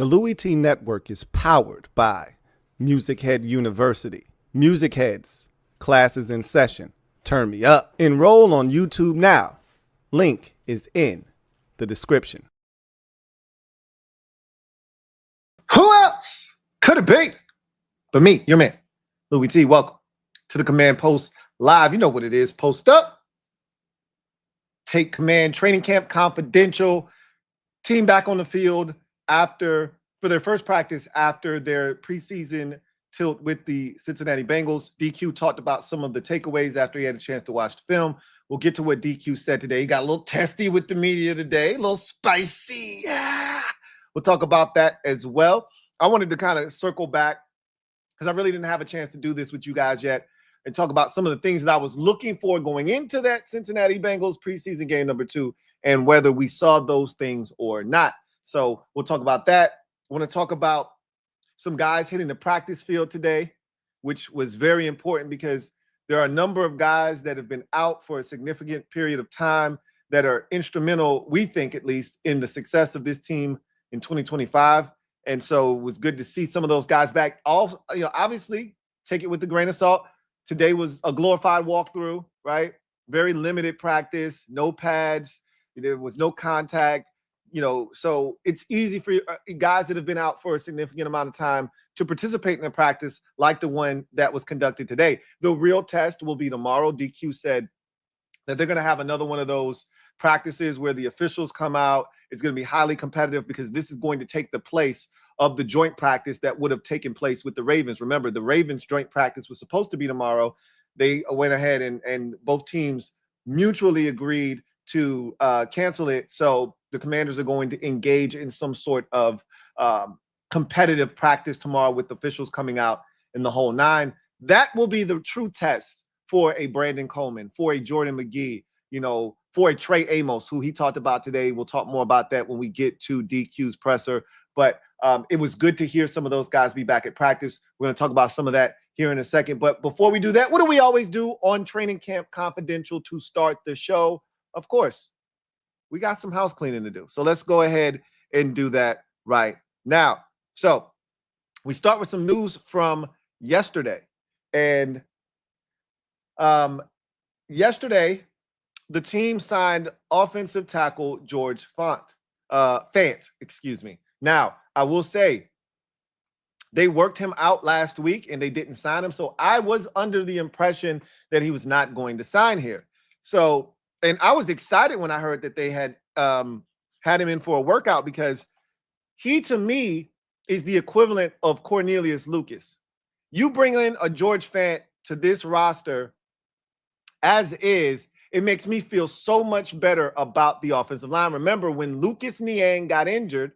The Louie T Network is powered by MusicHead University. MusicHeads, classes in session. Turn me up. Enroll on YouTube now. Link is in the description. Who else could it be but me, your man, Louie T? Welcome to the Command Post Live. You know what it is. Post up. Take command. Training camp confidential. Team back on the field for their first practice after their preseason tilt with the Cincinnati Bengals. DQ talked about some of the takeaways after he had a chance to watch the film. We'll get to what DQ said today. He got a little testy with the media today, a little spicy. Yeah. We'll talk about that as well. I wanted to kind of circle back because I really didn't have a chance to do this with you guys yet and talk about some of the things that I was looking for going into that Cincinnati Bengals preseason game number 2 and whether we saw those things or not. So we'll talk about that. I want to talk about some guys hitting the practice field today, which was very important because there are a number of guys that have been out for a significant period of time that are instrumental, we think at least, in the success of this team in 2025. And so it was good to see some of those guys back. All, obviously take it with a grain of salt. Today was a glorified walkthrough, right? Very limited practice, no pads. There was no contact, so it's easy for guys that have been out for a significant amount of time to participate in a practice like the one that was conducted today. The real test will be tomorrow. DQ said that they're going to have another one of those practices where the officials come out. It's going to be highly competitive because this is going to take the place of the joint practice that would have taken place with the Ravens. Remember, the Ravens joint practice was supposed to be tomorrow. They went ahead and both teams mutually agreed to cancel it. So the Commanders are going to engage in some sort of competitive practice tomorrow with officials coming out in the whole nine. That will be the true test for a Brandon Coleman, for a Jordan McGee, for a Trey Amos, who he talked about today. We'll talk more about that when we get to DQ's presser. But it was good to hear some of those guys be back at practice. We're going to talk about some of that here in a second. But before we do that, what do we always do on Training Camp Confidential to start the show? Of course, we got some house cleaning to do. So let's go ahead and do that right now. So we start with some news from yesterday. And yesterday, the team signed offensive tackle George Fant. Now, I will say they worked him out last week and they didn't sign him. So I was under the impression that he was not going to sign here. So, and I was excited when I heard that they had him in for a workout because he, to me, is the equivalent of Cornelius Lucas. You bring in a George Fant to this roster as is, it makes me feel so much better about the offensive line. Remember, when Lucas Niang got injured,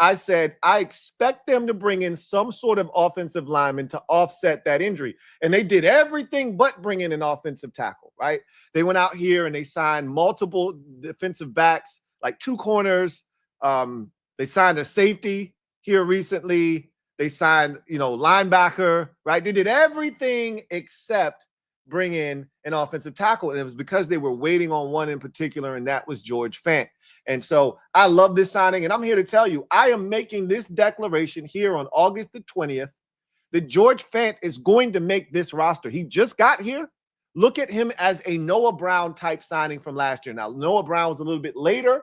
I said, I expect them to bring in some sort of offensive lineman to offset that injury. And they did everything but bring in an offensive tackle, right? They went out here and they signed multiple defensive backs, like 2 corners. They signed a safety here recently. They signed, linebacker, right? They did everything except bring in an offensive tackle. And it was because they were waiting on one in particular, and that was George Fant. And so I love this signing, and I'm here to tell you, I am making this declaration here on August the 20th that George Fant is going to make this roster. He just got here. Look at him as a Noah Brown type signing from last year. Now, Noah Brown was a little bit later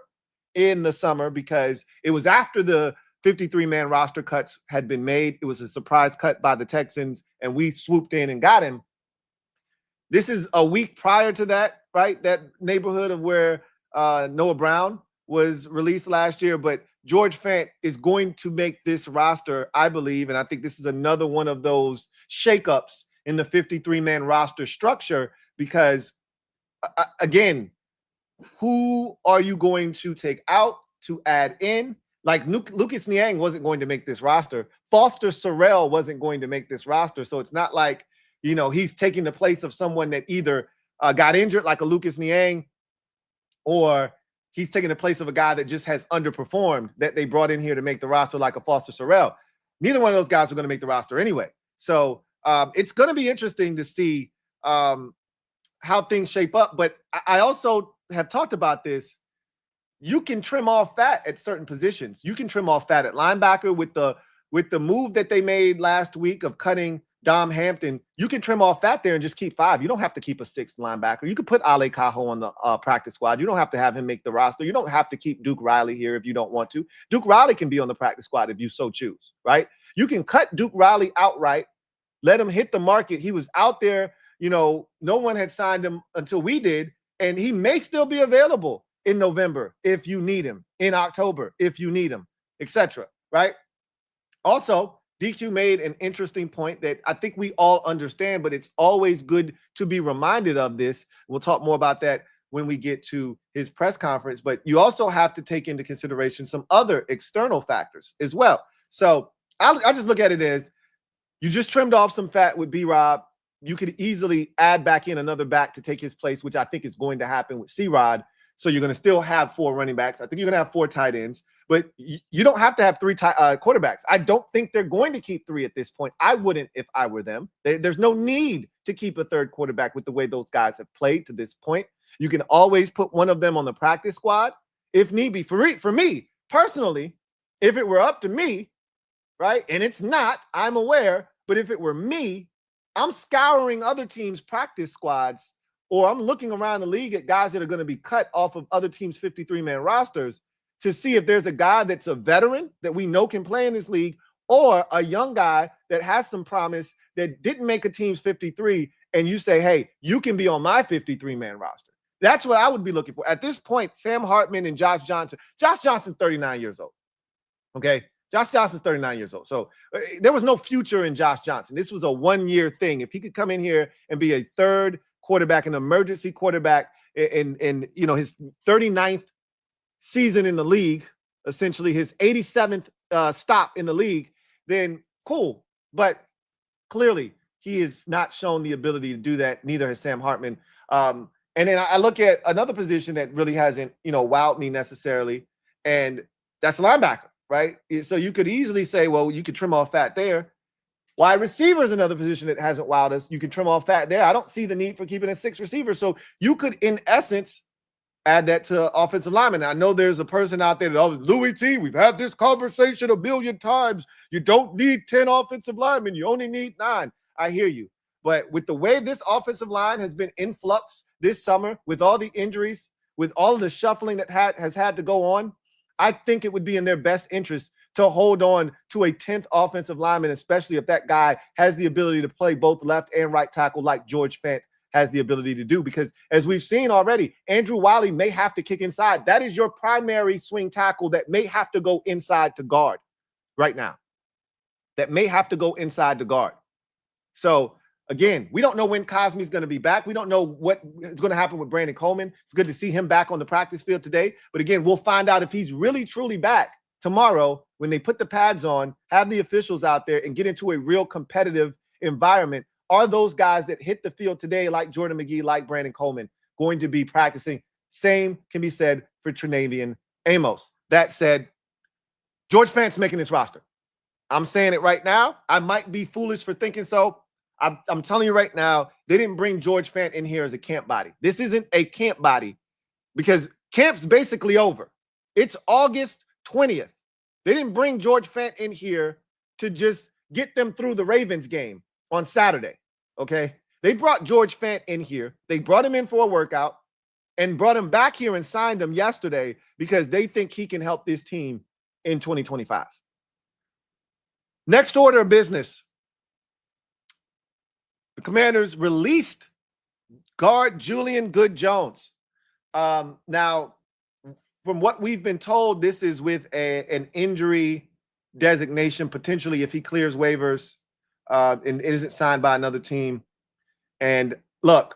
in the summer because it was after the 53-man roster cuts had been made. It was a surprise cut by the Texans, and we swooped in and got him. This is a week prior to that, right? That neighborhood of where Noah Brown was released last year. But George Fant is going to make this roster, I believe, and I think this is another one of those shakeups in the 53-man roster structure because, again, who are you going to take out to add in? Like Lucas Niang wasn't going to make this roster. Foster Sorrell wasn't going to make this roster. So it's not like, he's taking the place of someone that either got injured like a Lucas Niang or he's taking the place of a guy that just has underperformed that they brought in here to make the roster like a Foster Sorrell. Neither one of those guys are going to make the roster anyway. So it's going to be interesting to see how things shape up. But I also have talked about this. you can trim off fat at certain positions. You can trim off fat at linebacker with the move that they made last week of cutting Dom Hampton. You can trim off fat there and just keep 5. You don't have to keep a 6th linebacker. You could put Ale Cajo on the practice squad. You don't have to have him make the roster. You don't have to keep Duke Riley here if you don't want to. Duke Riley can be on the practice squad if you so choose, right? You can cut Duke Riley outright, let him hit the market. He was out there, no one had signed him until we did, and he may still be available in November if you need him, in October if you need him, etc. Right? Also, DQ made an interesting point that I think we all understand, but it's always good to be reminded of this. We'll talk more about that when we get to his press conference, but you also have to take into consideration some other external factors as well. So I just look at it as you just trimmed off some fat with B-Rob. You could easily add back in another back to take his place, which I think is going to happen with C-Rod. So you're going to still have 4 running backs. I think you're going to have 4 tight ends, but you don't have to have 3 quarterbacks. I don't think they're going to keep 3 at this point. I wouldn't if I were them. There's no need to keep a 3rd quarterback with the way those guys have played to this point. You can always put one of them on the practice squad if need be. For me, personally, if it were up to me, right, and it's not, I'm aware, but if it were me, I'm scouring other teams' practice squads, or I'm looking around the league at guys that are going to be cut off of other teams' 53-man rosters to see if there's a guy that's a veteran that we know can play in this league, or a young guy that has some promise that didn't make a team's 53, and you say, hey, you can be on my 53-man roster. That's what I would be looking for. At this point, Sam Hartman and Josh Johnson. Josh Johnson's 39 years old, okay? Josh Johnson's 39 years old. So there was no future in Josh Johnson. This was a one-year thing. If he could come in here and be a 3rd quarterback, an emergency quarterback, in his 39th season in the league, essentially his 87th stop in the league, then cool. But clearly he has not shown the ability to do that. Neither has Sam Hartman. And then I look at another position that really hasn't, wowed me necessarily, and that's linebacker, right? So you could easily say, well, you could trim off fat there. Wide receiver is another position that hasn't wowed us. You can trim off fat there. I don't see the need for keeping a 6 receiver. So you could, in essence, add that to offensive lineman. I know there's a person out there that, Louie T, we've had this conversation a million times. You don't need 10 offensive linemen. You only need 9. I hear you. But with the way this offensive line has been in flux this summer, with all the injuries, with all of the shuffling that has had to go on, I think it would be in their best interest to hold on to a 10th offensive lineman, especially if that guy has the ability to play both left and right tackle like George Fant has the ability to do. Because as we've seen already, Andrew Wiley may have to kick inside. That is your primary swing tackle that may have to go inside to guard right now. That may have to go inside to guard. So again, we don't know when Cosme's going to be back. We don't know what is going to happen with Brandon Coleman. It's good to see him back on the practice field today. But again, we'll find out if he's really, truly back tomorrow when they put the pads on, have the officials out there, and get into a real competitive environment. Are those guys that hit the field today, like Jordan McGee, like Brandon Coleman, going to be practicing? Same can be said for Trenavian Amos. That said, George Fant's making this roster. I'm saying it right now. I might be foolish for thinking so. I'm telling you right now, they didn't bring George Fant in here as a camp body. This isn't a camp body because camp's basically over. It's August 20th. They didn't bring George Fant in here to just get them through the Ravens game on Saturday, okay? They brought George Fant in here. They brought him in for a workout and brought him back here and signed him yesterday because they think he can help this team in 2025. Next order of business. The Commanders released guard Julian Good-Jones. Now, from what we've been told, this is with an injury designation, potentially if he clears waivers and isn't signed by another team. And look,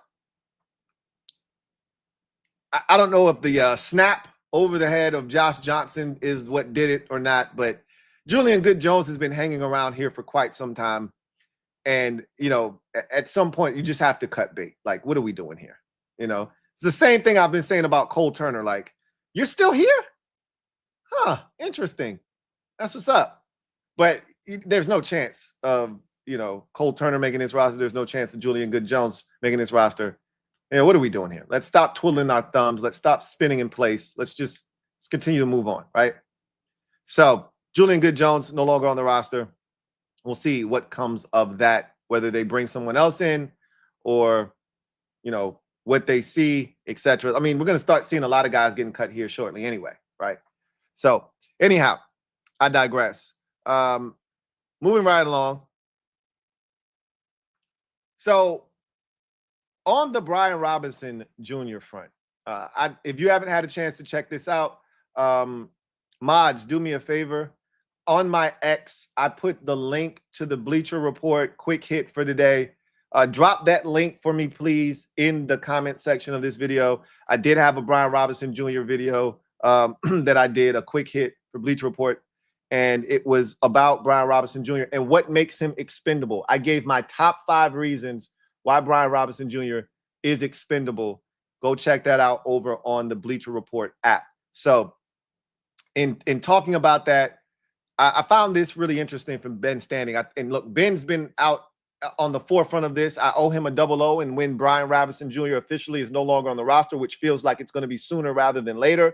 I don't know if the snap over the head of Josh Johnson is what did it or not, but Julian Good-Jones has been hanging around here for quite some time. And, at some point, you just have to cut bait. Like, what are we doing here? It's the same thing I've been saying about Cole Turner. Like, you're still here? Huh, interesting. That's what's up. But there's no chance of, Cole Turner making this roster. There's no chance of Julian Good-Jones making this roster. What are we doing here? Let's stop twiddling our thumbs. Let's stop spinning in place. Let's just Let's continue to move on, right? So Julian Good-Jones no longer on the roster. We'll see what comes of that, whether they bring someone else in or, you know, what they see, etc. I mean, we're going to start seeing a lot of guys getting cut here shortly anyway, right? So anyhow, I digress. Moving right along. So on the Brian Robinson Jr. front, if you haven't had a chance to check this out, mods, do me a favor. On my X, I put the link to the Bleacher Report quick hit for today. Drop that link for me, please, in the comment section of this video. I did have a Brian Robinson Jr. video that I did, a quick hit for Bleacher Report, and it was about Brian Robinson Jr. and what makes him expendable. I gave my top 5 reasons why Brian Robinson Jr. is expendable. Go check that out over on the Bleacher Report app. So in talking about that, I found this really interesting from Ben Standing. And look, Ben's been out on the forefront of this. I owe him a double O, and when Brian Robinson Jr. officially is no longer on the roster, which feels like it's going to be sooner rather than later,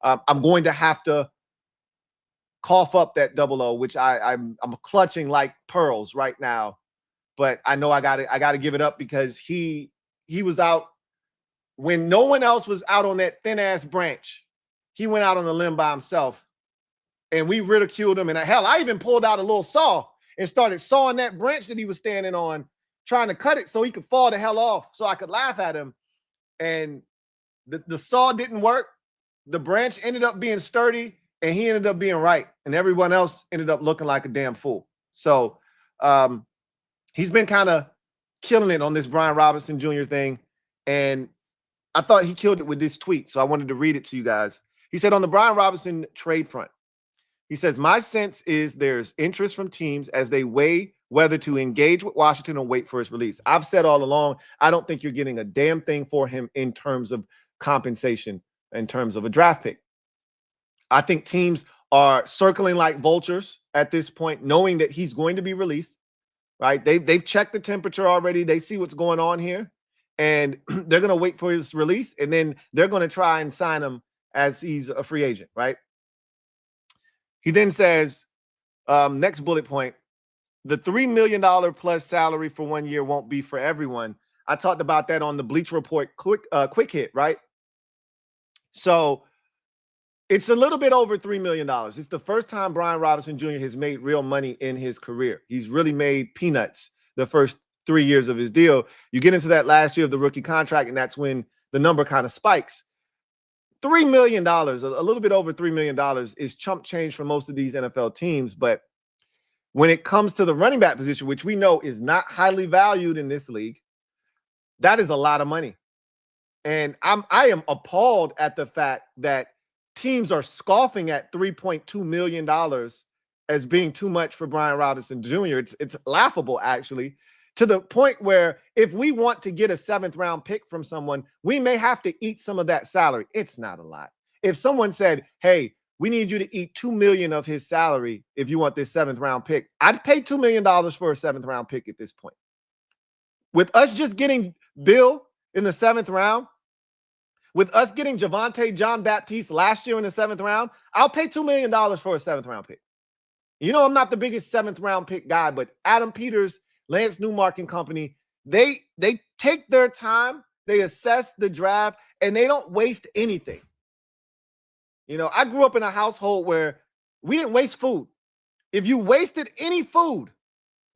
I'm going to have to cough up that double O, which I'm clutching like pearls right now. But I know I got to give it up because he was out when no one else was out on that thin ass branch. He went out on a limb by himself, and we ridiculed him. And hell, I even pulled out a little saw and started sawing that branch that he was standing on, trying to cut it so he could fall the hell off, so I could laugh at him. And the saw didn't work. The branch ended up being sturdy, and he ended up being right. And everyone else ended up looking like a damn fool. So he's been kind of killing it on this Brian Robinson Jr. thing. And I thought he killed it with this tweet, so I wanted to read it to you guys. He said, on the Brian Robinson trade front, he says, my sense is there's interest from teams as they weigh whether to engage with Washington or wait for his release. I've said all along, I don't think you're getting a damn thing for him in terms of compensation, in terms of a draft pick. I think teams are circling like vultures at this point, knowing that he's going to be released, right? They've checked the temperature already. They see what's going on here, and they're going to wait for his release, and then they're going to try and sign him as he's a free agent, right? He then says, next bullet point, the $3 million plus salary for 1 year won't be for everyone. I talked about that on the Bleacher Report quick hit, right? So it's a little bit over $3 million. It's the first time Brian Robinson Jr. has made real money in his career. He's really made peanuts the first 3 years of his deal. You get into that last year of the rookie contract, and that's when the number kind of spikes. $3 million, a little bit over $3 million is chump change for most of these NFL teams. But when it comes to the running back position, which we know is not highly valued in this league, that is a lot of money. And I am appalled at the fact that teams are scoffing at $3.2 million as being too much for Brian Robinson Jr. It's laughable, actually, to the point where if we want to get a 7th round pick from someone, we may have to eat some of that salary. It's not a lot. If someone said, hey, we need you to eat $2 million of his salary if you want this 7th round pick, I'd pay $2 million for a 7th round pick at this point. With us just getting Bill in the 7th round, with us getting Javonte John Baptiste last year in the 7th round, I'll pay $2 million for a 7th round pick. You know, I'm not the biggest 7th round pick guy, but Adam Peters, Lance Newmark and company, they take their time, they assess the draft, and they don't waste anything. You know, I grew up in a household where we didn't waste food. If you wasted any food,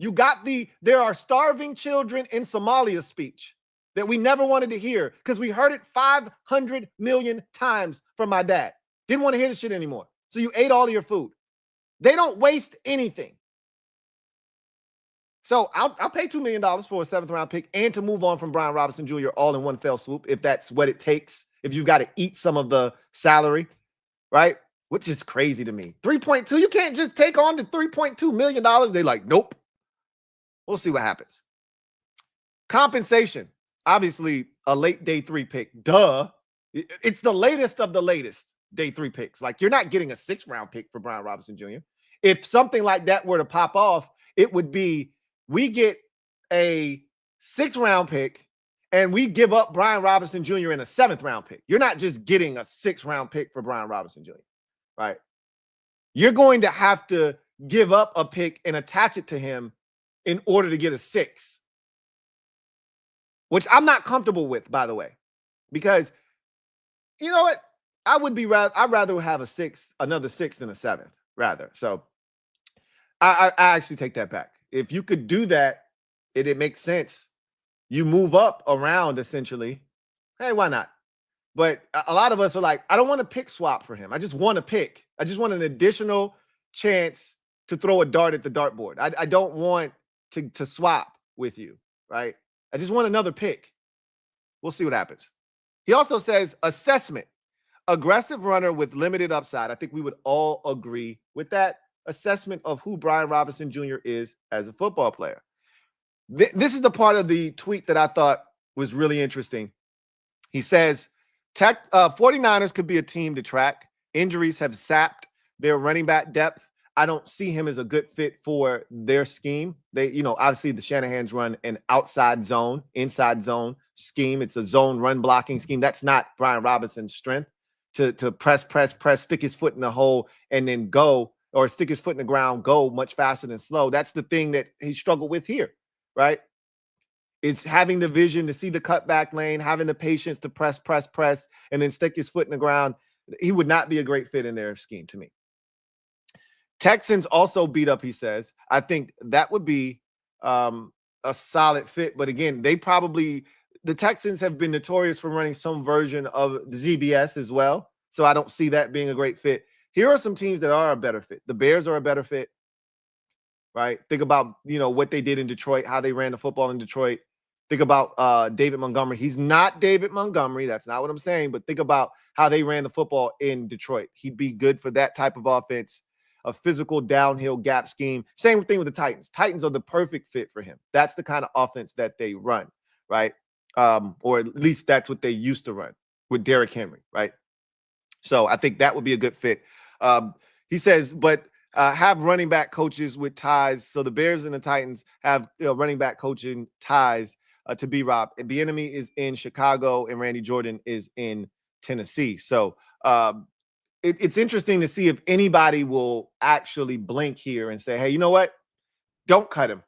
you got there are starving children in Somalia speech that we never wanted to hear because we heard it 500 million times from my dad. Didn't want to hear the shit anymore. So you ate all of your food. They don't waste anything. So I'll pay $2 million for a 7th round pick and to move on from Brian Robinson Jr. all in one fell swoop, if that's what it takes, if you've got to eat some of the salary, right? Which is crazy to me. 3.2, you can't just take on the $3.2 million. They're like, nope. We'll see what happens. Compensation, obviously a late day 3 pick. Duh. It's the latest of the latest day 3 picks. Like, you're not getting a 6th round pick for Brian Robinson Jr. If something like that were to pop off, it would be, we get a 6th round pick and we give up Brian Robinson Jr. in a 7th round pick. You're not just getting a 6th round pick for Brian Robinson Jr., right? You're going to have to give up a pick and attach it to him in order to get a 6, which I'm not comfortable with, by the way, because you know what? I'd rather have a 6th, another 6th than a 7th, rather. So I actually take that back. If you could do that, it makes sense. You move up around essentially. Hey, why not? But a lot of us are like, I don't want to pick swap for him. I just want to pick. I just want an additional chance to throw a dart at the dartboard. I don't want to swap with you, right? I just want another pick. We'll see what happens. He also says assessment, aggressive runner with limited upside. I think we would all agree with that assessment of who Brian Robinson Jr. is as a football player. This is the part of the tweet that I thought was really interesting. He says, 49ers could be a team to track. Injuries have sapped their running back depth. I don't see him as a good fit for their scheme. They, obviously the Shanahan's run an outside zone, inside zone scheme. It's a zone run blocking scheme. That's not Brian Robinson's strength to press, stick his foot in the hole and then go, or stick his foot in the ground, go much faster than slow. That's the thing that he struggled with here, right? It's having the vision to see the cutback lane, having the patience to press, and then stick his foot in the ground. He would not be a great fit in their scheme to me. Texans also beat up, he says. I think that would be a solid fit. But again, the Texans have been notorious for running some version of the ZBS as well. So I don't see that being a great fit. Here are some teams that are a better fit. The Bears are a better fit, right? Think about, what they did in Detroit, how they ran the football in Detroit. Think about David Montgomery. He's not David Montgomery. That's not what I'm saying. But think about how they ran the football in Detroit. He'd be good for that type of offense, a physical downhill gap scheme. Same thing with the Titans. Titans are the perfect fit for him. That's the kind of offense that they run, right? Or at least that's what they used to run with Derrick Henry, right? So I think that would be a good fit. He says, but have running back coaches with ties. So the Bears and the Titans have running back coaching ties to B-Rob. Bieniemy is in Chicago and Randy Jordan is in Tennessee. So it's interesting to see if anybody will actually blink here and say, hey, you know what? Don't cut him.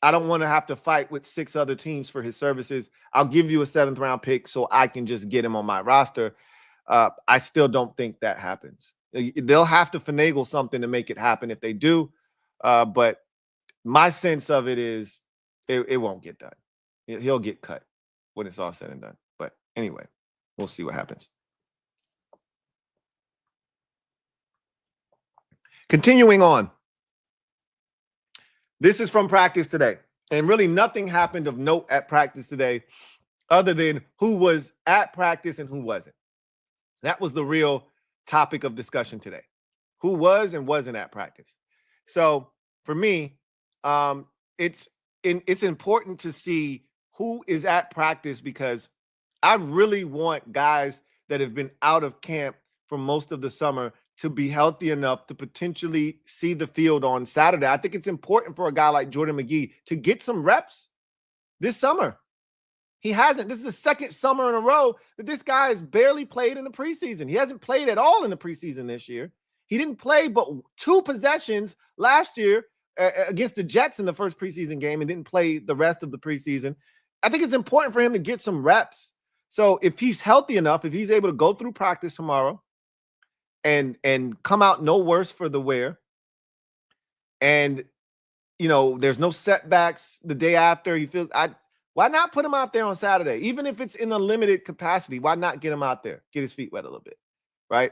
I don't want to have to fight with 6 other teams for his services. I'll give you a 7th round pick so I can just get him on my roster. I still don't think that happens. They'll have to finagle something to make it happen if they do. But my sense of it is it won't get done. He'll get cut when it's all said and done. But anyway, we'll see what happens. Continuing on. This is from practice today. And really nothing happened of note at practice today other than who was at practice and who wasn't. That was the real topic of discussion today. Who was and wasn't at practice. So for me, it's important to see who is at practice because I really want guys that have been out of camp for most of the summer to be healthy enough to potentially see the field on Saturday. I think it's important for a guy like Jordan McGee to get some reps this summer. He hasn't. This is the 2nd summer in a row that this guy has barely played in the preseason. He hasn't played at all in the preseason this year. He didn't play but 2 possessions last year against the Jets in the first preseason game and didn't play the rest of the preseason. I think it's important for him to get some reps. So if he's healthy enough, if he's able to go through practice tomorrow and come out no worse for the wear, and there's no setbacks the day after he feels, why not put him out there on Saturday? Even if it's in a limited capacity, why not get him out there, get his feet wet a little bit, right?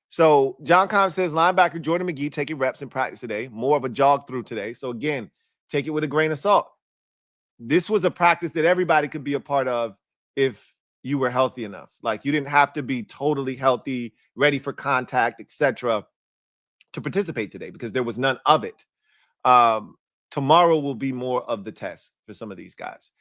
So John Combs says linebacker Jordan McGee taking reps in practice today, more of a jog through today. So again, take it with a grain of salt. This was a practice that everybody could be a part of if you were healthy enough. Like you didn't have to be totally healthy, ready for contact, etc., to participate today because there was none of it. Tomorrow will be more of the test for some of these guys.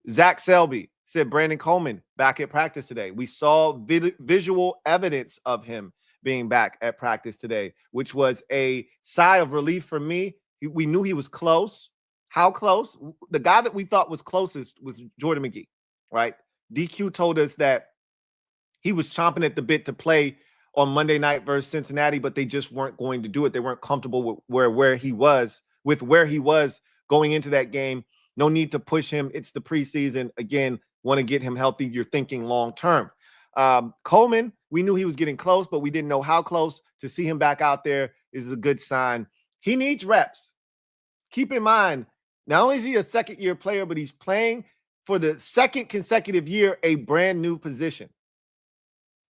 Zach Selby said Brandon Coleman back at practice today. We saw visual evidence of him being back at practice today, which was a sigh of relief for me. We knew he was close. How close? The guy that we thought was closest was Jordan McGee. right? DQ told us that he was chomping at the bit to play on Monday night versus Cincinnati, but they just weren't going to do it. They weren't comfortable with where he was going into that game. No need to push him. It's the preseason. Again, want to get him healthy. You're thinking long term. Coleman, we knew he was getting close, but we didn't know how close. To see him back out there is a good sign. He needs reps. Keep in mind, not only is he a second-year player, but he's playing for the second consecutive year a brand new position.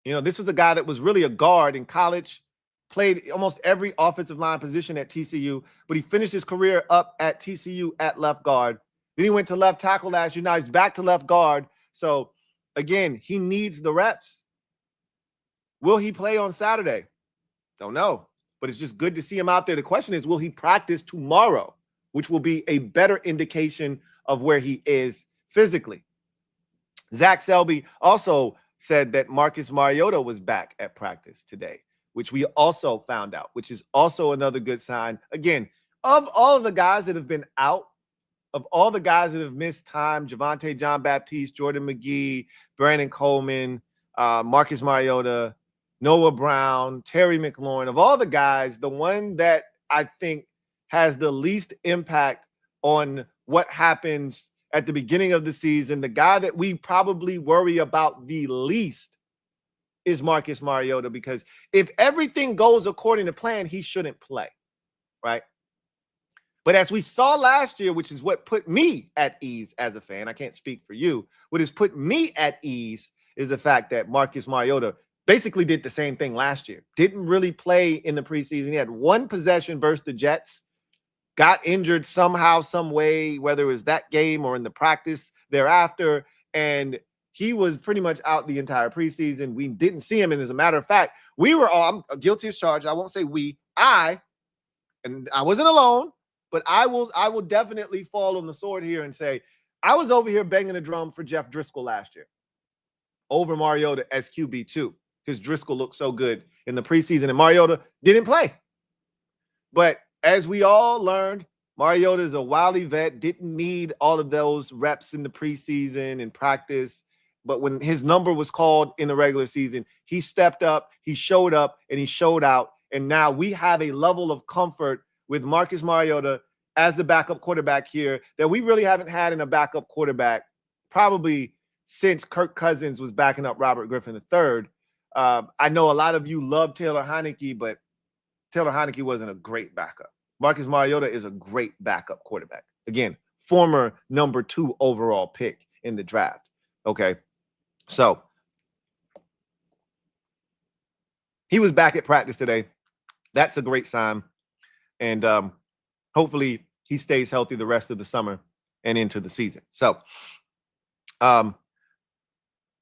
You know, this was a guy that was really a guard in college, played almost every offensive line position at TCU, but he finished his career up at TCU at left guard. Then he went to left tackle last year. Now he's back to left guard. So, again, he needs the reps. Will he play on Saturday? Don't know, but it's just good to see him out there. The question is, will he practice tomorrow, which will be a better indication of where he is physically. Zach Selby also said that Marcus Mariota was back at practice today, which we also found out, which is also another good sign. Again, of all of the guys that have been out, of all the guys that have missed time, Javonte Jean-Baptiste, Jordan McGee, Brandon Coleman, Marcus Mariota, Noah Brown, Terry McLaurin, of all the guys, the one that I think has the least impact on what happens at the beginning of the season, the guy that we probably worry about the least is Marcus Mariota, because if everything goes according to plan, he shouldn't play, right? But as we saw last year, which is what put me at ease as a fan, I can't speak for you, what has put me at ease is the fact that Marcus Mariota basically did the same thing last year. Didn't really play in the preseason. He had one possession versus the Jets, got injured somehow, some way, whether it was that game or in the practice thereafter, and he was pretty much out the entire preseason. We didn't see him, and as a matter of fact, we were all, I'm guilty as charged. I won't say we, and I wasn't alone, but I will definitely fall on the sword here and say, I was over here banging the drum for Jeff Driscoll last year over Mariota as QB2, because Driscoll looked so good in the preseason, and Mariota didn't play. But as we all learned, Mariota is a wily vet, didn't need all of those reps in the preseason and practice. But when his number was called in the regular season, he stepped up, he showed up, and he showed out. And now we have a level of comfort with Marcus Mariota as the backup quarterback here that we really haven't had in a backup quarterback probably since Kirk Cousins was backing up Robert Griffin III. I know a lot of you love Taylor Heineke, but Taylor Heineke wasn't a great backup. Marcus Mariota is a great backup quarterback. Again, former number 2 overall pick in the draft. Okay, so he was back at practice today. That's a great sign. And hopefully he stays healthy the rest of the summer and into the season. So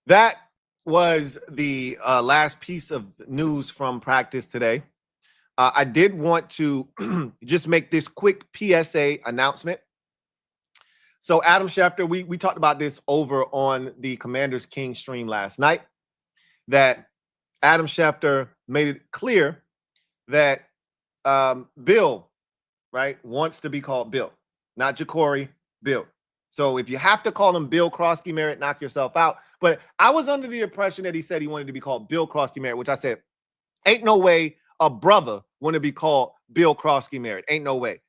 that was the last piece of news from practice today. I did want to just make this quick PSA announcement. So Adam Schefter, we talked about this over on the Commanders King stream last night, that Adam Schefter made it clear that Bill, right, wants to be called Bill, not Jacory, Bill. So if you have to call him Bill Krosky Merritt, knock yourself out. But I was under the impression that he said he wanted to be called Bill Krosky Merritt, which I said, ain't no way a brother want to be called Bill Krosky Merritt. Ain't no way.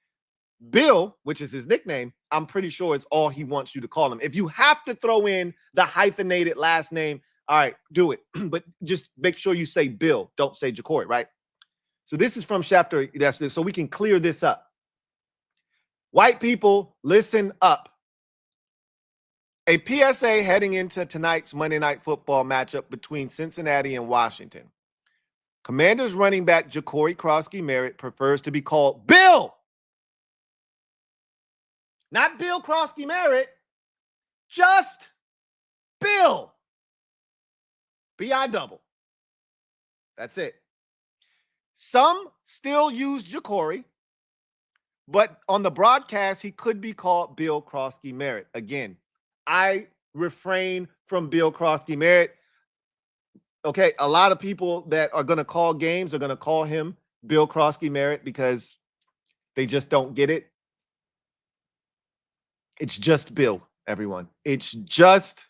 Bill, which is his nickname, I'm pretty sure is all he wants you to call him. If you have to throw in the hyphenated last name, all right, do it. But just make sure you say Bill. Don't say Jacory, right? So this is from Schefter. So we can clear this up. White people, listen up. A PSA heading into tonight's Monday Night Football matchup between Cincinnati and Washington. Commanders running back Jacory Krosky Merritt prefers to be called Bill. Not Bill Krosky Merritt, just Bill. B-I-double. That's it. Some still use Jacory, but on the broadcast, he could be called Bill Krosky Merritt. Again, I refrain from Bill Krosky Merritt. Okay, a lot of people that are going to call games are going to call him Bill Krosky Merritt because they just don't get it. It's just Bill, everyone. It's just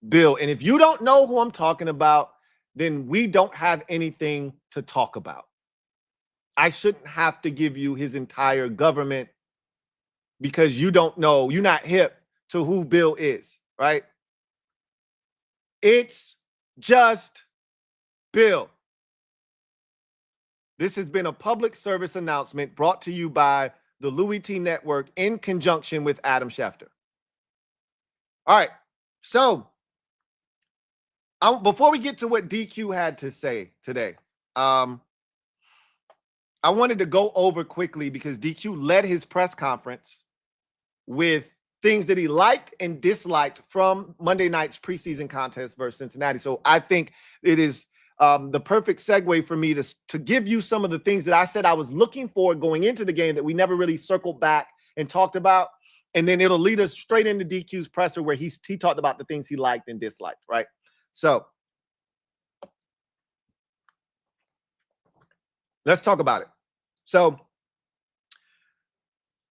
Bill. And if you don't know who I'm talking about, then we don't have anything to talk about. I shouldn't have to give you his entire government because you don't know, you're not hip to who Bill is, right? It's just Bill. This has been a public service announcement brought to you by the LouieTeeNetwork in conjunction with Adam Schefter. All right, so before we get to what DQ had to say today, I wanted to go over quickly because DQ led his press conference with things that he liked and disliked from Monday night's preseason contest versus Cincinnati. So I think it is the perfect segue for me to give you some of the things that I said I was looking for going into the game that we never really circled back and talked about. And then it'll lead us straight into DQ's presser where he talked about the things he liked and disliked, right? So let's talk about it. So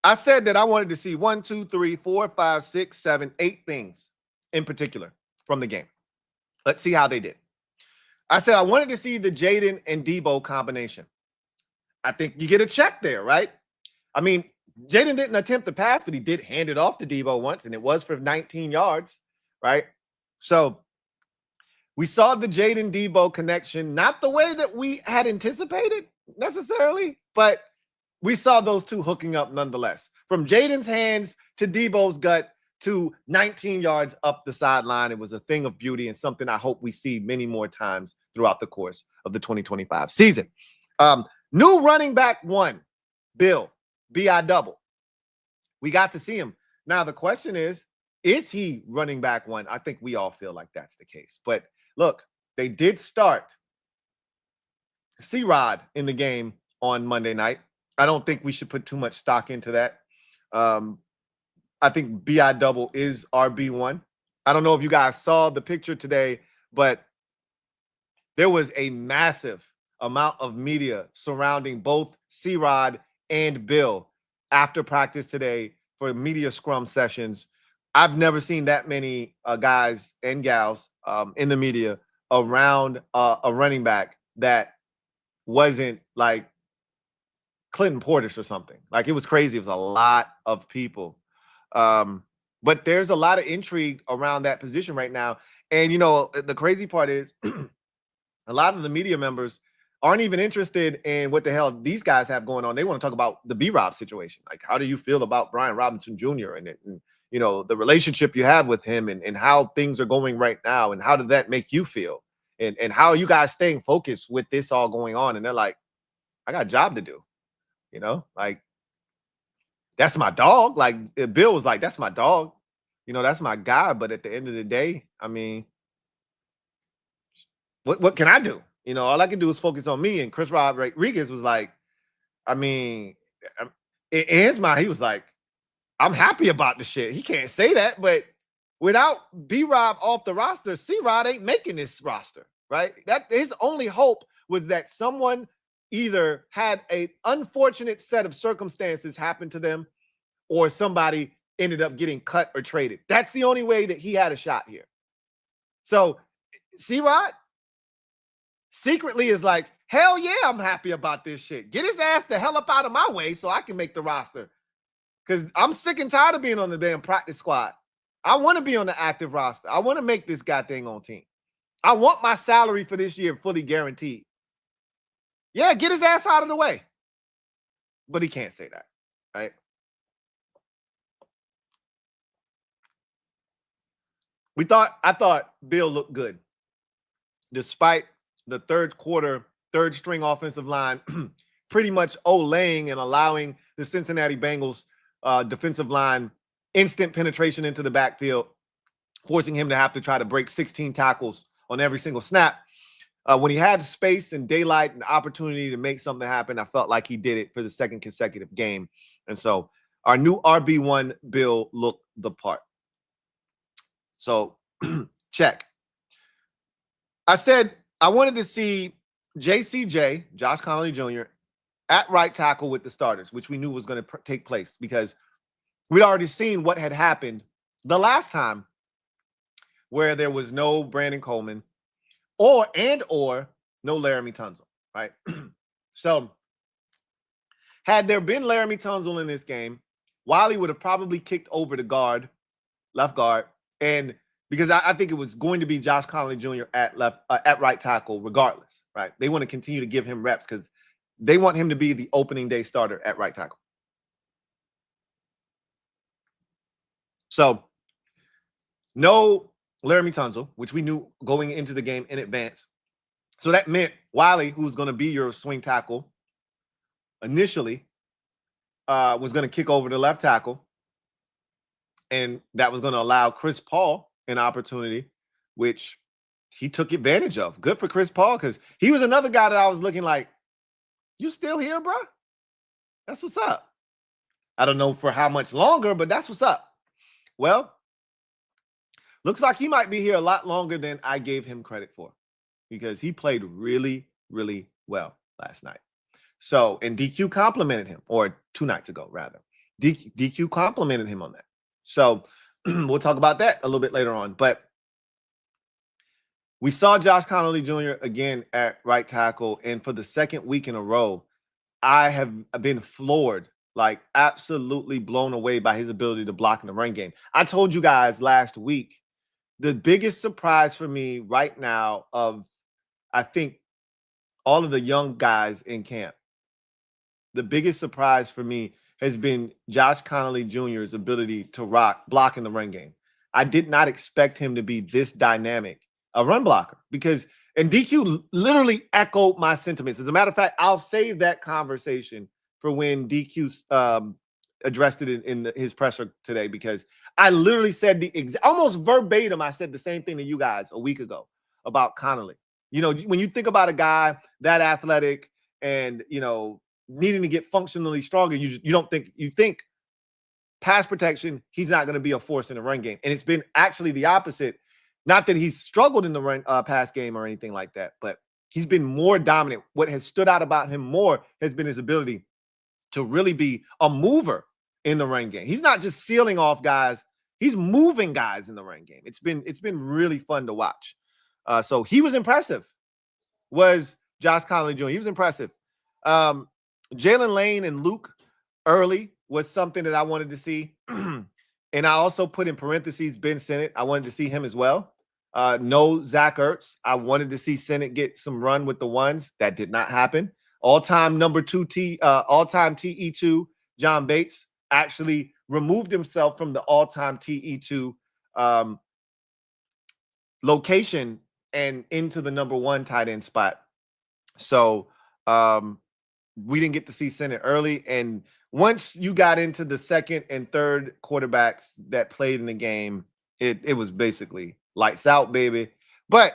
I said that I wanted to see 1, 2, 3, 4, 5, 6, 7, 8 things in particular from the game. Let's see how they did. I said I wanted to see the Jaden and Debo combination. I think you get a check there, right? I mean, Jaden didn't attempt the pass, but he did hand it off to Debo once, and it was for 19 yards, right? So we saw the Jaden Debo connection, not the way that we had anticipated necessarily, but we saw those two hooking up nonetheless. From Jaden's hands to Debo's gut to 19 yards up the sideline. It was a thing of beauty and something I hope we see many more times throughout the course of the 2025 season. New running back one, Bill, B.I. double. We got to see him. Now, the question is he running back one? I think we all feel like that's the case. But look, they did start C-Rod in the game on Monday night. I don't think we should put too much stock into that. I think B.I. double is RB1. I don't know if you guys saw the picture today, but there was a massive amount of media surrounding both C-Rod and Bill after practice today for media scrum sessions. I've never seen that many guys and gals in the media around a running back that wasn't like Clinton Portis or something. Like, it was crazy. It was a lot of people. But there's a lot of intrigue around that position right now. And, you know, the crazy part is a lot of the media members aren't even interested in what the hell these guys have going on. They want to talk about the B-Rob situation. Like, how do you feel about Brian Robinson Jr. and you know, the relationship you have with him and how things are going right now? And how did that make you feel? And how are you guys staying focused with this all going on? And they're like, I got a job to do. You know, like, that's my dog. Like, Bill was like, that's my dog. You know, that's my guy. But at the end of the day, I mean, what can I do? You know, all I can do is focus on me. And Chris Rodriguez was like, I mean, in his mind, he was like, I'm happy about the shit. He can't say that, but without B-Rob off the roster, C-Rod ain't making this roster, right? That his only hope was that someone either had an unfortunate set of circumstances happen to them or somebody ended up getting cut or traded. That's the only way that he had a shot here. So C-Rod secretly is like, hell yeah, I'm happy about this shit. Get his ass the hell up out of my way so I can make the roster. Because I'm sick and tired of being on the damn practice squad. I want to be on the active roster. I want to make this goddamn on team. I want my salary for this year fully guaranteed. Yeah, get his ass out of the way. But he can't say that, right? I thought Bill looked good. Despite the third quarter, third string offensive line pretty much olaying and allowing the Cincinnati Bengals defensive line instant penetration into the backfield, forcing him to have to try to break 16 tackles on every single snap. When he had space and daylight and opportunity to make something happen, I felt like he did it for the second consecutive game. And so our new RB1 Bill looked the part. So check. I said I wanted to see JCJ, Josh Connolly Jr., at right tackle with the starters, which we knew was going to take place because we'd already seen what had happened the last time where there was no Brandon Coleman or no Laramie Tunsil, right? So had there been Laramie Tunsil in this game, Wiley would have probably kicked over the guard, left guard, and because I think it was going to be Josh Connolly Jr. at right tackle regardless, right? They want to continue to give him reps because they want him to be the opening day starter at right tackle. So no Laramie Tunsil, which we knew going into the game in advance. So that meant Wiley, who's going to be your swing tackle initially, was going to kick over the left tackle. And that was going to allow Chris Paul an opportunity, which he took advantage of. Good for Chris Paul, because he was another guy that I was looking like, you still here, bro? That's what's up. I don't know for how much longer, but that's what's up. Well, looks like he might be here a lot longer than I gave him credit for, because he played really, really well last night. So, and DQ complimented him, or 2 nights ago, rather. DQ complimented him on that. So we'll talk about that a little bit later on. But we saw Josh Connolly Jr. again at right tackle. And for the second week in a row, I have been floored, like absolutely blown away by his ability to block in the run game. I told you guys last week, the biggest surprise for me right now of, I think, all of the young guys in camp, the biggest surprise for me has been Josh Connolly Jr.'s ability to block in the run game. I did not expect him to be this dynamic a run blocker, because, and DQ literally echoed my sentiments. As a matter of fact, I'll save that conversation for when DQ addressed it in his presser today, because I literally said almost verbatim, I said the same thing to you guys a week ago about Connolly. You know, when you think about a guy that athletic and, you know, needing to get functionally stronger, you think pass protection, he's not going to be a force in the run game. And it's been actually the opposite. Not that he's struggled in the run pass game or anything like that, but he's been more dominant. What has stood out about him more has been his ability to really be a mover in the run game. He's not just sealing off guys, he's moving guys in the run game. It's been really fun to watch. So he was impressive. Was Josh Connolly Jr. He was impressive. Jalen Lane and Luke early was something that I wanted to see. And I also put in parentheses Ben Sinnott. I wanted to see him as well. No Zach Ertz. I wanted to see Sinnott get some run with the ones. That did not happen. All-time number 2 all-time TE2, John Bates, actually removed himself from the all-time TE2 location and into the number 1 tight end spot. So we didn't get to see Sinnott early. And once you got into the second and third quarterbacks that played in the game, it was basically lights out, baby. But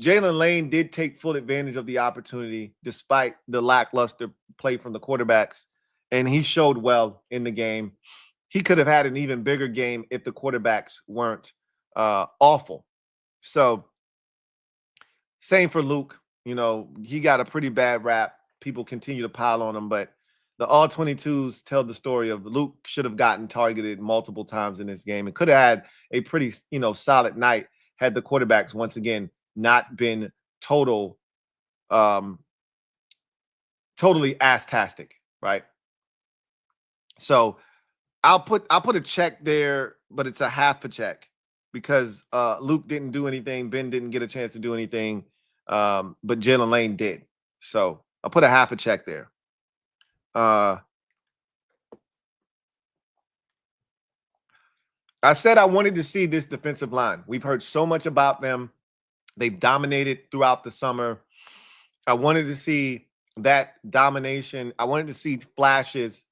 Jalen Lane did take full advantage of the opportunity despite the lackluster play from the quarterbacks, and he showed well in the game. He could have had an even bigger game if the quarterbacks weren't awful. So same for Luke. You know, he got a pretty bad rap. People continue to pile on him, but the all-22s tell the story of Luke should have gotten targeted multiple times in this game and could have had a pretty, solid night had the quarterbacks once again not been totally ass-tastic, right? So I'll put a check there, but it's a half a check because Luke didn't do anything. Ben didn't get a chance to do anything, but Jalen Lane did. So I'll put a half a check there. I said I wanted to see this defensive line. We've heard so much about them. They've dominated throughout the summer. I wanted to see that domination. I wanted to see flashes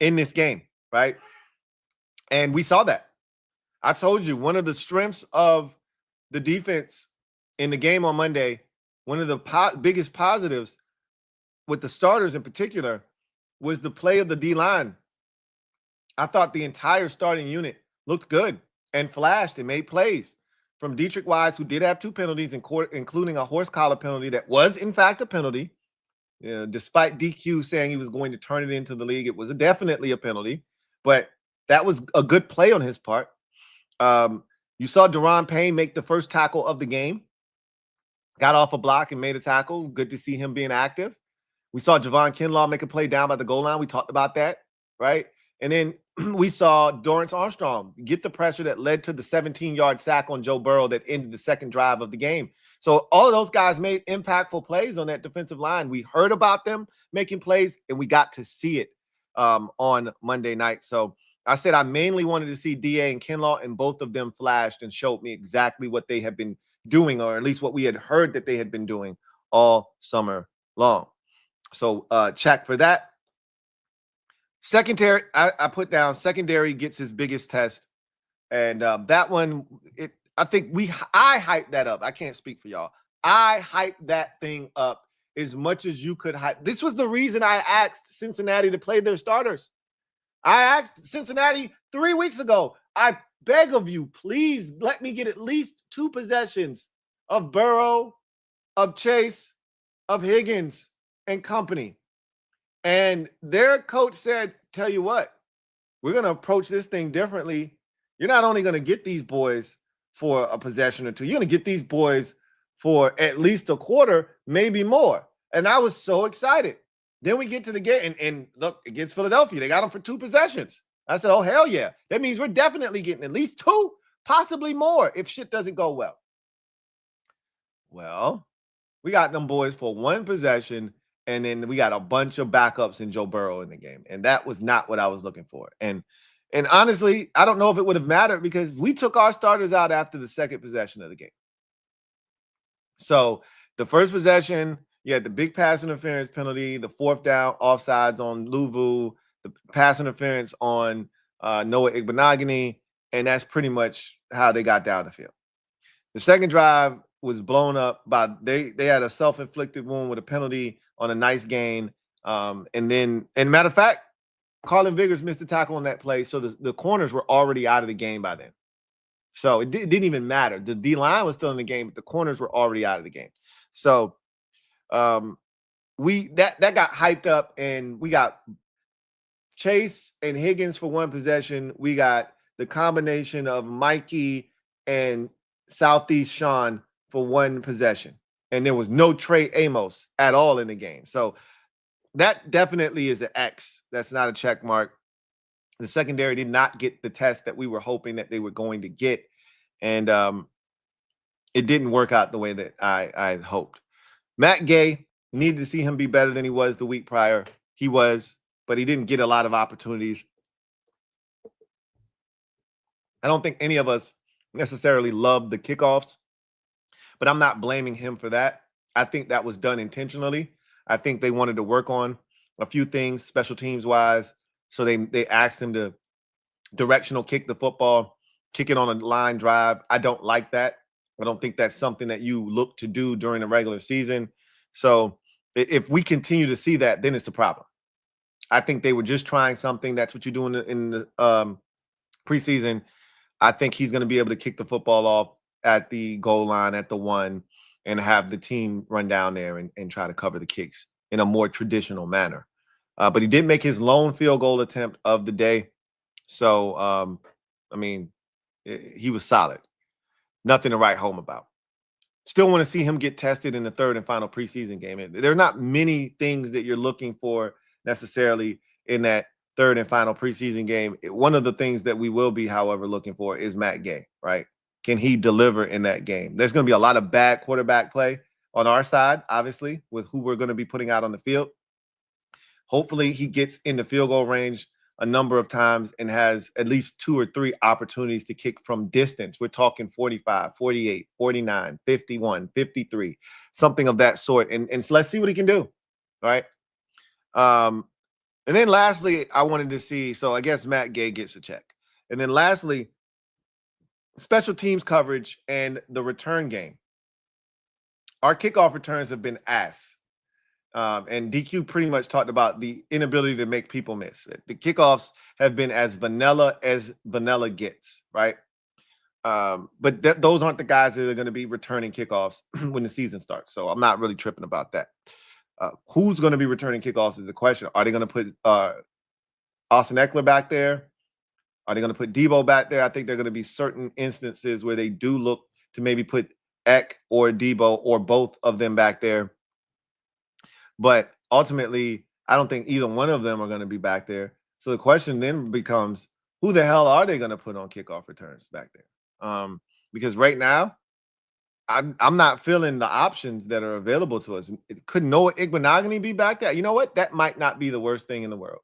in this game, right? And we saw that. I told you one of the strengths of the defense in the game on Monday, one of the biggest positives with the starters in particular, was the play of the D-line. I thought the entire starting unit looked good and flashed and made plays. From Dietrich Wise, who did have 2 penalties, including a horse collar penalty that was, in fact, a penalty. Despite DQ saying he was going to turn it into the league, it was definitely a penalty. But that was a good play on his part. You saw Deron Payne make the first tackle of the game. Got off a block and made a tackle. Good to see him being active. We saw Javon Kinlaw make a play down by the goal line. We talked about that, right? And then we saw Dorrance Armstrong get the pressure that led to the 17-yard sack on Joe Burrow that ended the second drive of the game. So all of those guys made impactful plays on that defensive line. We heard about them making plays, and we got to see it on Monday night. So I said I mainly wanted to see DA and Kinlaw, and both of them flashed and showed me exactly what they have been doing, or at least what we had heard that they had been doing all summer long. So check for that. Secondary, I put down secondary gets his biggest test. And that one, I think I hyped that up. I can't speak for y'all. I hyped that thing up as much as you could hype. This was the reason I asked Cincinnati to play their starters. I asked Cincinnati 3 weeks ago. I beg of you, please let me get at least 2 possessions of Burrow, of Chase, of Higgins, and company. And their coach said, tell you what, we're going to approach this thing differently. You're not only going to get these boys for a possession or two, you're going to get these boys for at least a quarter, maybe more. And I was so excited. Then we get to the game, and look, against Philadelphia, they got them for 2 possessions. I said, oh, hell yeah. That means we're definitely getting at least 2, possibly more if shit doesn't go well. Well, we got them boys for 1 possession, and then we got a bunch of backups in Joe Burrow in the game. And that was not what I was looking for. And honestly, I don't know if it would have mattered because we took our starters out after the second possession of the game. So the first possession, you had the big pass interference penalty, the 4th down offsides on Louie, the pass interference on Noah Igbenogany, and that's pretty much how they got down the field. The second drive was blown up by they had a self-inflicted wound with a penalty on a nice gain. And matter of fact, Carlin Vigors missed the tackle on that play, so the corners were already out of the game by then. So it didn't even matter. The D-line was still in the game, but the corners were already out of the game. So that got hyped up, and we got Chase and Higgins for 1 possession. We got the combination of Mikey and Southeast Sean for 1 possession. And there was no Trey Amos at all in the game. So that definitely is an X. That's not a check mark. The secondary did not get the test that we were hoping that they were going to get. And it didn't work out the way that I hoped. Matt Gay, needed to see him be better than he was the week prior. He was, but he didn't get a lot of opportunities. I don't think any of us necessarily loved the kickoffs, but I'm not blaming him for that. I think that was done intentionally. I think they wanted to work on a few things special teams wise. So they asked him to directional kick the football, kick it on a line drive. I don't like that. I don't think that's something that you look to do during the regular season. So if we continue to see that, then it's a problem. I think they were just trying something. That's what you're doing in the preseason. I think he's going to be able to kick the football off at the goal line at the 1 and have the team run down there and try to cover the kicks in a more traditional manner. But he did make his lone field goal attempt of the day. So, I mean, he was solid. Nothing to write home about. Still want to see him get tested in the 3rd and final preseason game. There are not many things that you're looking for necessarily in that 3rd and final preseason game. One of the things that we will be, however, looking for is Matt Gay, right? Can he deliver in that game? There's going to be a lot of bad quarterback play on our side, obviously, with who we're going to be putting out on the field. Hopefully he gets in the field goal range a number of times and has at least 2 or 3 opportunities to kick from distance. We're talking 45, 48, 49, 51, 53, something of that sort. And so let's see what he can do, right? And then lastly, I wanted to see, so I guess Matt Gay gets a check. And then lastly, special teams coverage and the return game. Our kickoff returns have been ass. And DQ pretty much talked about the inability to make people miss. The kickoffs have been as vanilla gets, right? But those aren't the guys that are going to be returning kickoffs when the season starts. So I'm not really tripping about that. Who's going to be returning kickoffs is the question. Are they going to put Austin Eckler back there? Are they going to put Debo back there? I think there are going to be certain instances where they do look to maybe put Eck or Debo or both of them back there. But ultimately, I don't think either one of them are going to be back there. So the question then becomes, who the hell are they going to put on kickoff returns back there? Because right now, I'm not feeling the options that are available to us. Could Noah Igbenogany be back there? You know what? That might not be the worst thing in the world.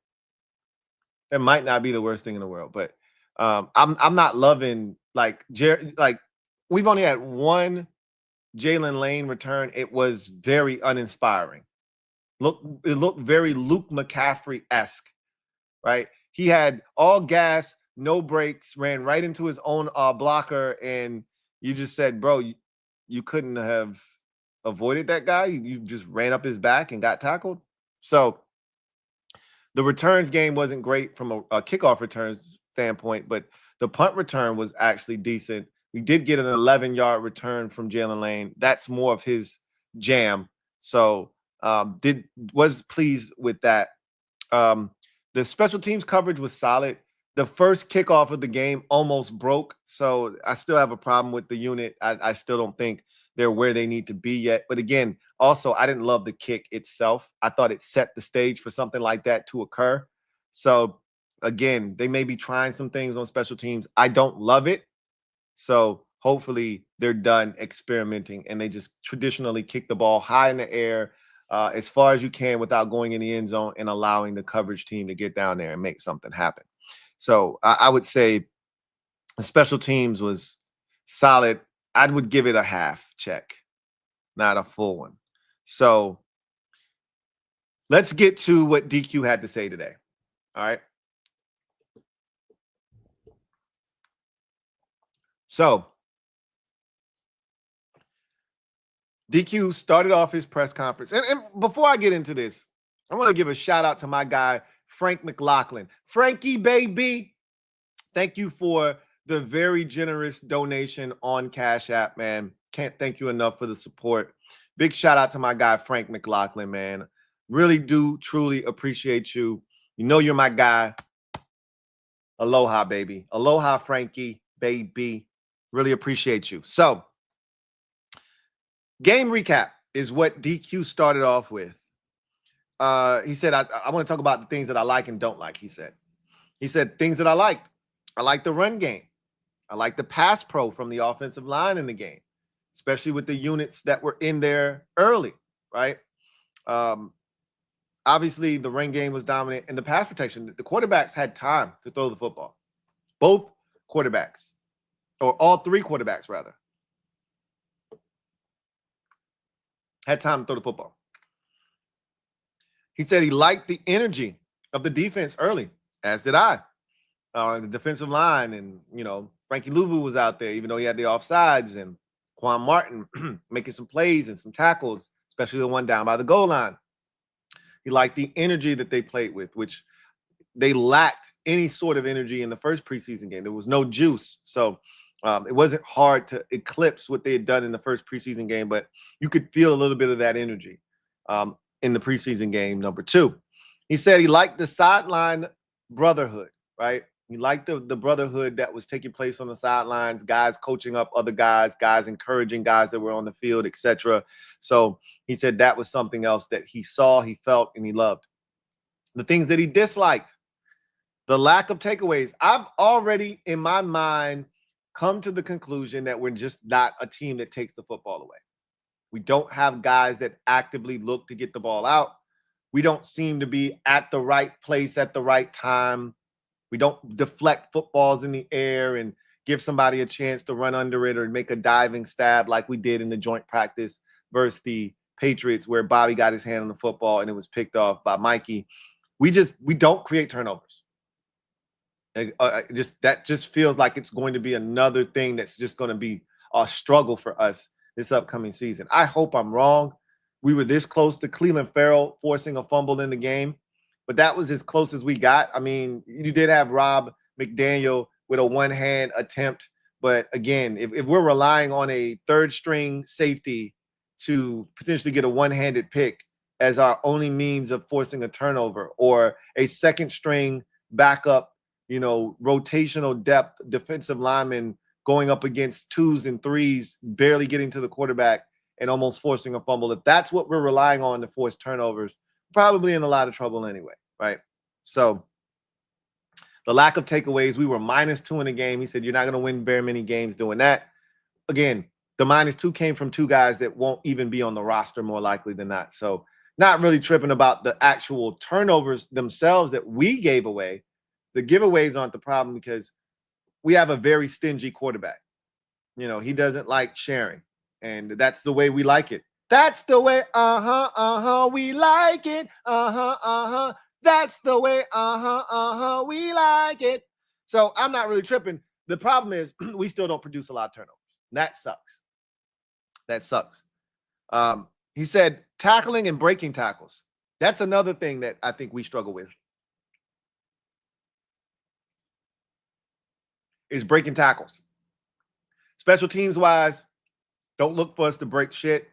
That might not be the worst thing in the world. But I'm not loving like we've only had one Jalen Lane return. It was very uninspiring. It looked very Luke McCaffrey-esque, right? He had all gas, no brakes, ran right into his own blocker, and you just said, bro, you couldn't have avoided that guy. You just ran up his back and got tackled. So the returns game wasn't great from a kickoff returns standpoint, but the punt return was actually decent. We did get an 11-yard return from Jalen Lane. That's more of his jam. So was pleased with that. The special teams coverage was solid. The first kickoff of the game almost broke, so I still have a problem with the unit. I still don't think they're where they need to be yet. But again, also, I didn't love the kick itself. I thought it set the stage for something like that to occur. So again, they may be trying some things on special teams. I don't love it. So hopefully they're done experimenting and they just traditionally kick the ball high in the air as far as you can without going in the end zone and allowing the coverage team to get down there and make something happen. So I would say the special teams was solid. I would give it a half check, not a full one. So let's get to what DQ had to say today. All right. So DQ started off his press conference. And before I get into this, I want to give a shout out to my guy, Frank McLaughlin. Frankie, baby, thank you for the very generous donation on Cash App, man. Can't thank you enough for the support. Big shout out to my guy, Frank McLaughlin, man. Really do truly appreciate you. You know you're my guy. Aloha, baby. Aloha, Frankie, baby. Really appreciate you. So, game recap is what DQ started off with. He said, I want to talk about the things that I like and don't like, he said. He said, things that I liked. I like the run game. I like the pass pro from the offensive line in the game, especially with the units that were in there early, right? Obviously, the run game was dominant, and the pass protection, the quarterbacks had time to throw the football. Both quarterbacks, or all three quarterbacks, rather, had time to throw the football. He said he liked the energy of the defense early, as did I. The defensive line, and, you know, Frankie Louie was out there, even though he had the offsides, and Quan Martin making some plays and some tackles, especially the one down by the goal line. He liked the energy that they played with, which they lacked any sort of energy in the first preseason game. There was no juice. So it wasn't hard to eclipse what they had done in the first preseason game, but you could feel a little bit of that energy in the preseason game number 2. He said he liked the sideline brotherhood, right? He liked the brotherhood that was taking place on the sidelines, guys coaching up other guys, guys encouraging guys that were on the field, etc. So he said that was something else that he saw, he felt, and he loved. The things that he disliked, the lack of takeaways. I've already, in my mind, come to the conclusion that we're just not a team that takes the football away. We don't have guys that actively look to get the ball out. We don't seem to be at the right place at the right time. We don't deflect footballs in the air and give somebody a chance to run under it or make a diving stab like we did in the joint practice versus the Patriots, where Bobby got his hand on the football and it was picked off by Mikey. We don't create turnovers. That just feels like it's going to be another thing that's just going to be a struggle for us this upcoming season. I hope I'm wrong. We were this close to Cleveland Farrell forcing a fumble in the game, but that was as close as we got. I mean, you did have Rob McDaniel with a one-hand attempt, but again, if we're relying on a third-string safety to potentially get a one-handed pick as our only means of forcing a turnover, or a second-string backup rotational depth, defensive linemen going up against 2s and 3s, barely getting to the quarterback and almost forcing a fumble. If that's what we're relying on to force turnovers, probably in a lot of trouble anyway, right? So the lack of takeaways, we were -2 in the game. He said, you're not going to win very many games doing that. Again, the -2 came from 2 guys that won't even be on the roster more likely than not. So not really tripping about the actual turnovers themselves that we gave away. The giveaways aren't the problem because we have a very stingy quarterback. He doesn't like sharing, and that's the way we like it. That's the way, we like it. That's the way, we like it. So I'm not really tripping. The problem is we still don't produce a lot of turnovers. That sucks. That sucks. He said tackling and breaking tackles. That's another thing that I think we struggle with. Is breaking tackles. Special teams wise, don't look for us to break shit.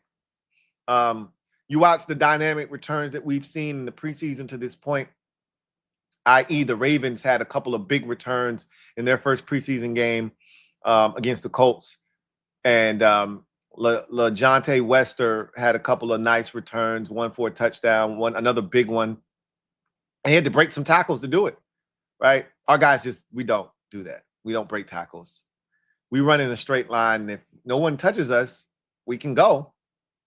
You watch the dynamic returns that we've seen in the preseason to this point, i.e. the Ravens had a couple of big returns in their first preseason game against the Colts. And LeJohntay Wester had a couple of nice returns, one for a touchdown, another big one. And he had to break some tackles to do it, right? Our guys we don't do that. We don't break tackles. We run in a straight line. And if no one touches us, we can go.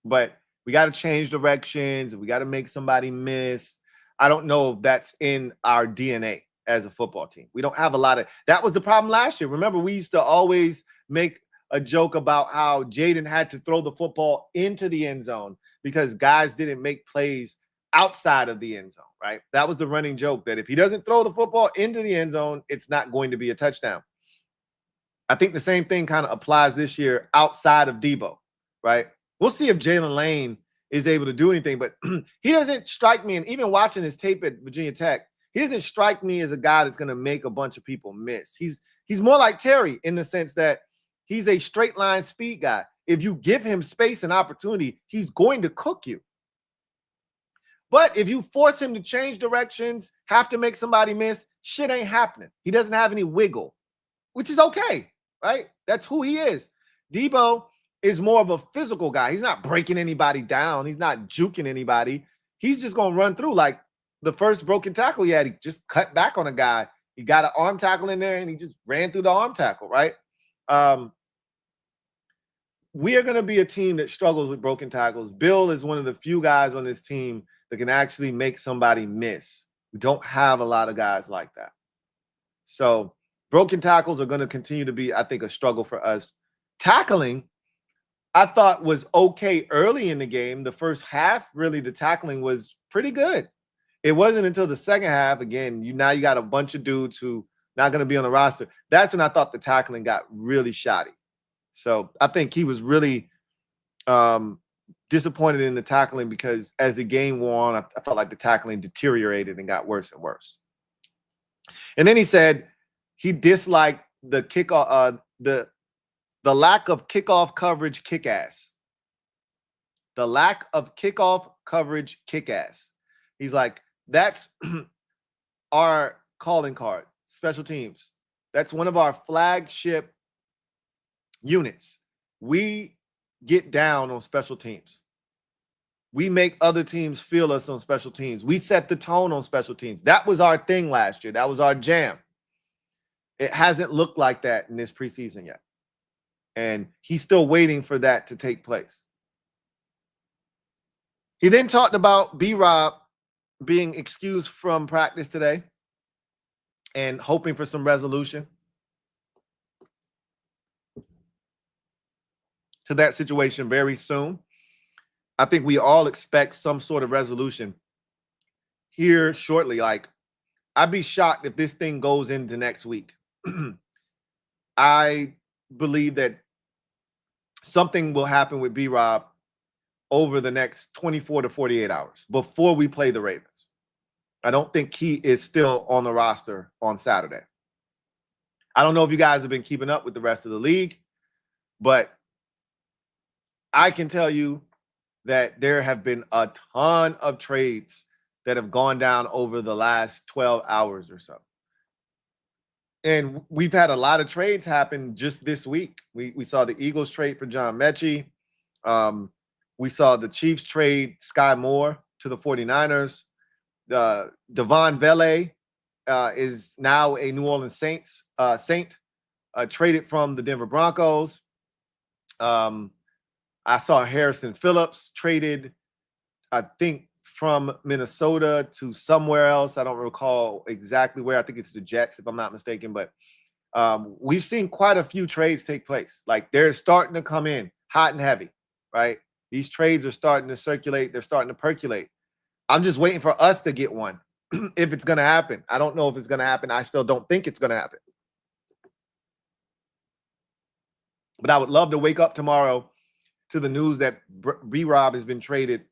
But we got to change directions. We got to make somebody miss. I don't know if that's in our DNA as a football team. We don't have a lot of – that was the problem last year. Remember, we used to always make a joke about how Jaden had to throw the football into the end zone because guys didn't make plays outside of the end zone, right? That was the running joke that if he doesn't throw the football into the end zone, it's not going to be a touchdown. I think the same thing kind of applies this year outside of Debo, right? We'll see if Jalen Lane is able to do anything, but he doesn't strike me, and even watching his tape at Virginia Tech, he doesn't strike me as a guy that's going to make a bunch of people miss. He's more like Terry in the sense that he's a straight line speed guy. If you give him space and opportunity, he's going to cook you. But if you force him to change directions, have to make somebody miss, shit ain't happening. He doesn't have any wiggle, which is okay, right? That's who he is. Debo is more of a physical guy. He's not breaking anybody down. He's not juking anybody. He's just going to run through like the first broken tackle he had. He just cut back on a guy. He got an arm tackle in there, and he just ran through the arm tackle, right? We are going to be a team that struggles with broken tackles. Bill is one of the few guys on this team that can actually make somebody miss. We don't have a lot of guys like that. So broken tackles are going to continue to be, I think, a struggle for us. Tackling, I thought was okay early in the game. The first half, really, the tackling was pretty good. It wasn't until the second half, again, now you got a bunch of dudes who not going to be on the roster. That's when I thought the tackling got really shoddy. So I think he was really disappointed in the tackling because as the game wore on, I felt like the tackling deteriorated and got worse and worse. And then he said he disliked the kickoff, the lack of kickoff coverage kick-ass. The lack of kickoff coverage kick-ass. He's like, that's our calling card, special teams. That's one of our flagship units. We get down on special teams. We make other teams feel us on special teams. We set the tone on special teams. That was our thing last year. That was our jam. It hasn't looked like that in this preseason yet. And he's still waiting for that to take place. He then talked about B-Rob being excused from practice today and hoping for some resolution to that situation very soon. I think we all expect some sort of resolution here shortly. Like, I'd be shocked if this thing goes into next week. I believe that something will happen with B-Rob over the next 24 to 48 hours before we play the Ravens. I don't think he is still on the roster on Saturday. I don't know if you guys have been keeping up with the rest of the league, but I can tell you that there have been a ton of trades that have gone down over the last 12 hours or so. And we've had a lot of trades happen just this week. We saw the Eagles trade for John Mechie. We saw the Chiefs trade Sky Moore to the 49ers. Devon Vele is now a New Orleans Saint, traded from the Denver Broncos. I saw Harrison Phillips traded, I think, from Minnesota to somewhere else. I don't recall exactly where. I think it's the Jets, if I'm not mistaken. But we've seen quite a few trades take place. Like, they're starting to come in hot and heavy, right? These trades are starting to circulate. They're starting to percolate. I'm just waiting for us to get one, if it's going to happen. I don't know if it's going to happen. I still don't think it's going to happen. But I would love to wake up tomorrow to the news that B-Rob has been traded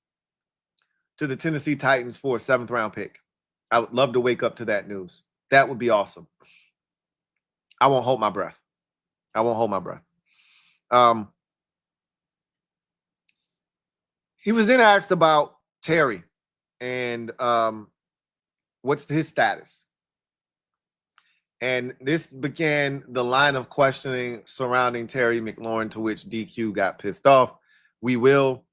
to the Tennessee Titans for a 7th-round pick. I would love to wake up to that news. That would be awesome. I won't hold my breath. I won't hold my breath. He was then asked about Terry and what's his status. And this began the line of questioning surrounding Terry McLaurin, to which DQ got pissed off. We will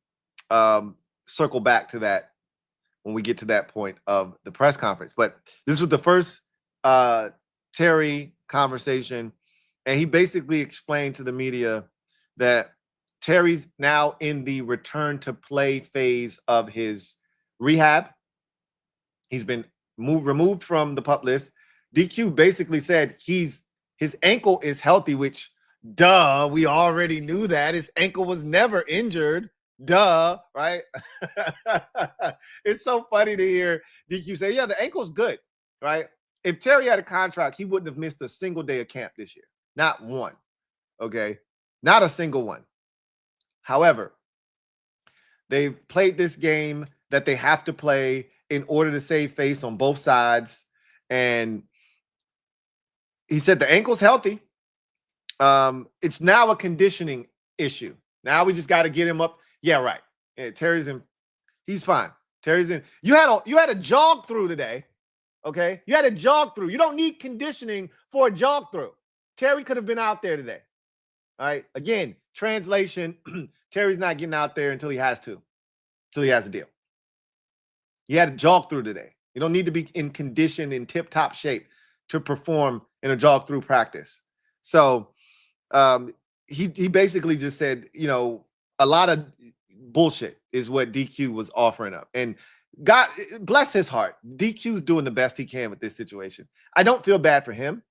circle back to that when we get to that point of the press conference. But this was the first Terry conversation, and he basically explained to the media that Terry's now in the return to play phase of his rehab. He's been removed from the PUP list. DQ basically said his ankle is healthy, which, duh, we already knew that. His ankle was never injured. Duh, right? It's so funny to hear DQ say, yeah, the ankle's good, right? If Terry had a contract, he wouldn't have missed a single day of camp this year. Not one, okay? Not a single one. However, they've played this game that they have to play in order to save face on both sides. And he said the ankle's healthy. It's now a conditioning issue. Now we just got to get him up. Yeah, right. Yeah, Terry's in. He's fine. Terry's in. You had a jog through today. Okay? You had a jog through. You don't need conditioning for a jog through. Terry could have been out there today. All right? Again, translation, Terry's not getting out there until he has to. Until he has a deal. He had a jog through today. You don't need to be in condition, in tip-top shape to perform in a jog through practice. So he basically just said, you know, a lot of bullshit is what DQ was offering up. And God bless his heart. DQ's doing the best he can with this situation. I don't feel bad for him.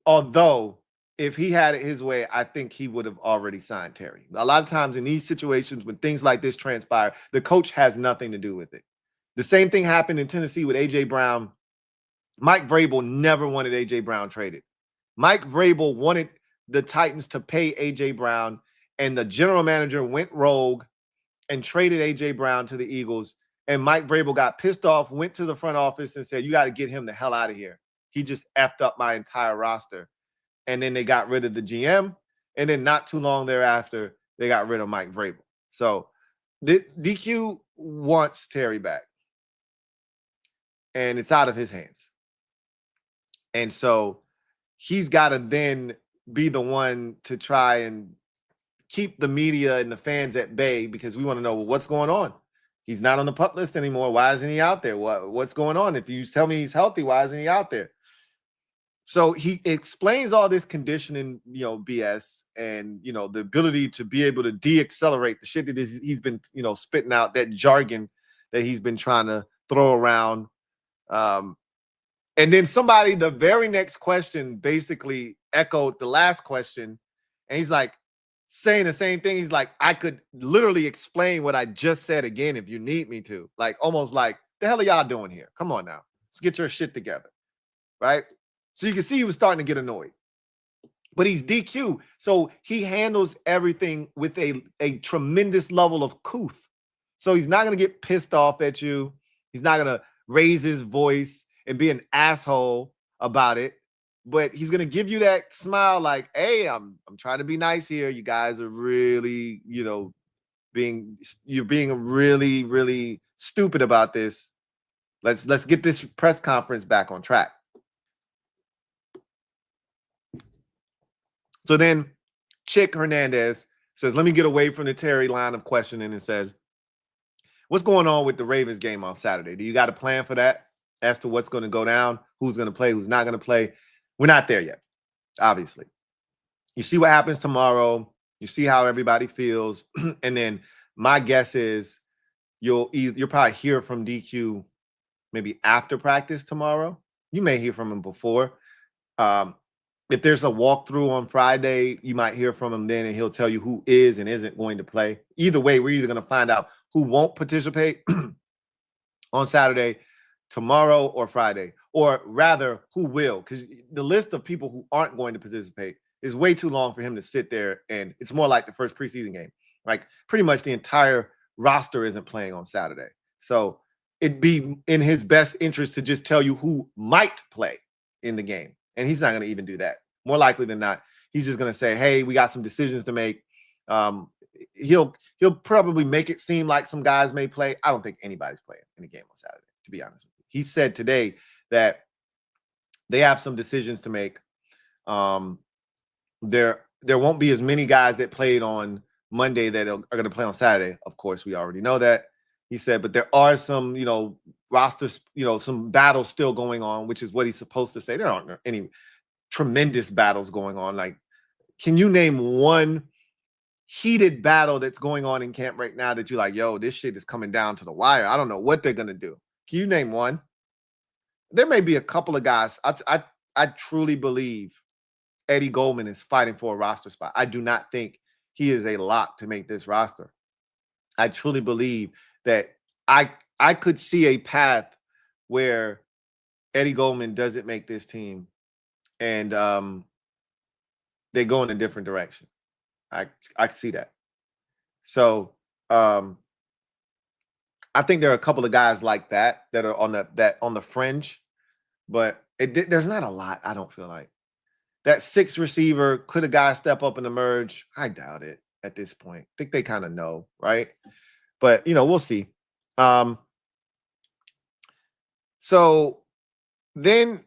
Although if he had it his way, I think he would have already signed Terry. A lot of times in these situations, when things like this transpire, the coach has nothing to do with it. The same thing happened in Tennessee with A.J. Brown. Mike Vrabel never wanted A.J. Brown traded. Mike Vrabel wanted the Titans to pay A.J. Brown, and the general manager went rogue and traded A.J. Brown to the Eagles. And Mike Vrabel got pissed off, went to the front office and said, you got to get him the hell out of here. He just effed up my entire roster. And then they got rid of the GM. And then not too long thereafter, they got rid of Mike Vrabel. So DQ wants Terry back. And it's out of his hands. And so he's got to then be the one to try and keep the media and the fans at bay, because we want to know, well, what's going on? He's not on the PUP list anymore. Why isn't he out there? What's going on? If you tell me he's healthy, why isn't he out there? So he explains all this conditioning, BS, and, the ability to be able to de-accelerate the shit that he's been, spitting out, that jargon that he's been trying to throw around. And then somebody, the very next question basically echoed the last question. And he's like saying the same thing. He's like, I could literally explain what I just said again if you need me to. Like, almost like, the hell are y'all doing here? Come on now. Let's get your shit together. Right? So you can see he was starting to get annoyed. But he's DQ. So he handles everything with a tremendous level of couth. So he's not going to get pissed off at you. He's not going to raise his voice and be an asshole about it. But he's going to give you that smile like, hey, I'm trying to be nice here. You guys are really, you're being really, really stupid about this. Let's get this press conference back on track. So then Chick Hernandez says, let me get away from the Terry line of questioning and says, what's going on with the Ravens game on Saturday? Do you got a plan for that as to what's going to go down, who's going to play, who's not going to play? We're not there yet, obviously. You see what happens tomorrow. You see how everybody feels. And then my guess is you'll probably hear from DQ maybe after practice tomorrow. You may hear from him before. If there's a walkthrough on Friday, you might hear from him then, and he'll tell you who is and isn't going to play. Either way, we're either going to find out who won't participate on Saturday, tomorrow, or Friday, or rather, who will, because the list of people who aren't going to participate is way too long for him to sit there, and it's more like the first preseason game. Like, pretty much the entire roster isn't playing on Saturday. So it'd be in his best interest to just tell you who might play in the game. And he's not going to even do that. More likely than not, he's just going to say, hey, we got some decisions to make. He'll probably make it seem like some guys may play. I don't think anybody's playing in the game on Saturday, to be honest with you. He said today that they have some decisions to make. There won't be as many guys that played on Monday that are going to play on Saturday. Of course, we already know that. He said, but there are some, rosters, some battles still going on, which is what he's supposed to say. There aren't any tremendous battles going on. Like, can you name one heated battle that's going on in camp right now that you're like, yo, this shit is coming down to the wire? I don't know what they're going to do. Can you name one? There may be a couple of guys. I truly believe Eddie Goldman is fighting for a roster spot. I do not think he is a lock to make this roster. I truly believe that I could see a path where Eddie Goldman doesn't make this team and they go in a different direction. I can see that. So I think there are a couple of guys like that are on the fringe, but there's not a lot. I don't feel like that sixth receiver. Could a guy step up and emerge? I doubt it at this point. I think they kind of know, right? But we'll see. So then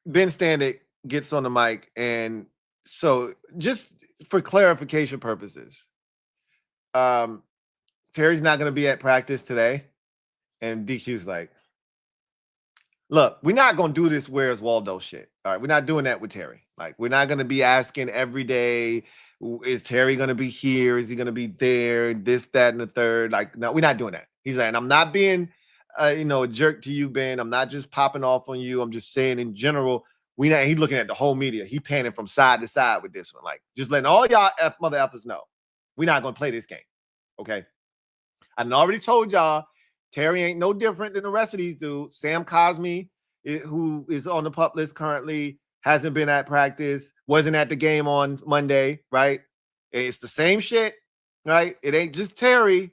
Ben Standick gets on the mic, and so just for clarification purposes, Terry's not going to be at practice today, and DQ's like, look, we're not going to do this Where's Waldo shit. All right, we're not doing that with Terry. Like, we're not going to be asking every day, is Terry going to be here? Is he going to be there? This, that, and the third. Like, no, we're not doing that. He's like, and I'm not being, a jerk to you, Ben. I'm not just popping off on you. I'm just saying in general, he's looking at the whole media. He panning from side to side with this one. Like, just letting all y'all mother effers know, we're not going to play this game. Okay? I already told y'all, Terry ain't no different than the rest of these dudes. Sam Cosme, who is on the PUP list currently, hasn't been at practice, wasn't at the game on Monday, right? It's the same shit, right? It ain't just Terry.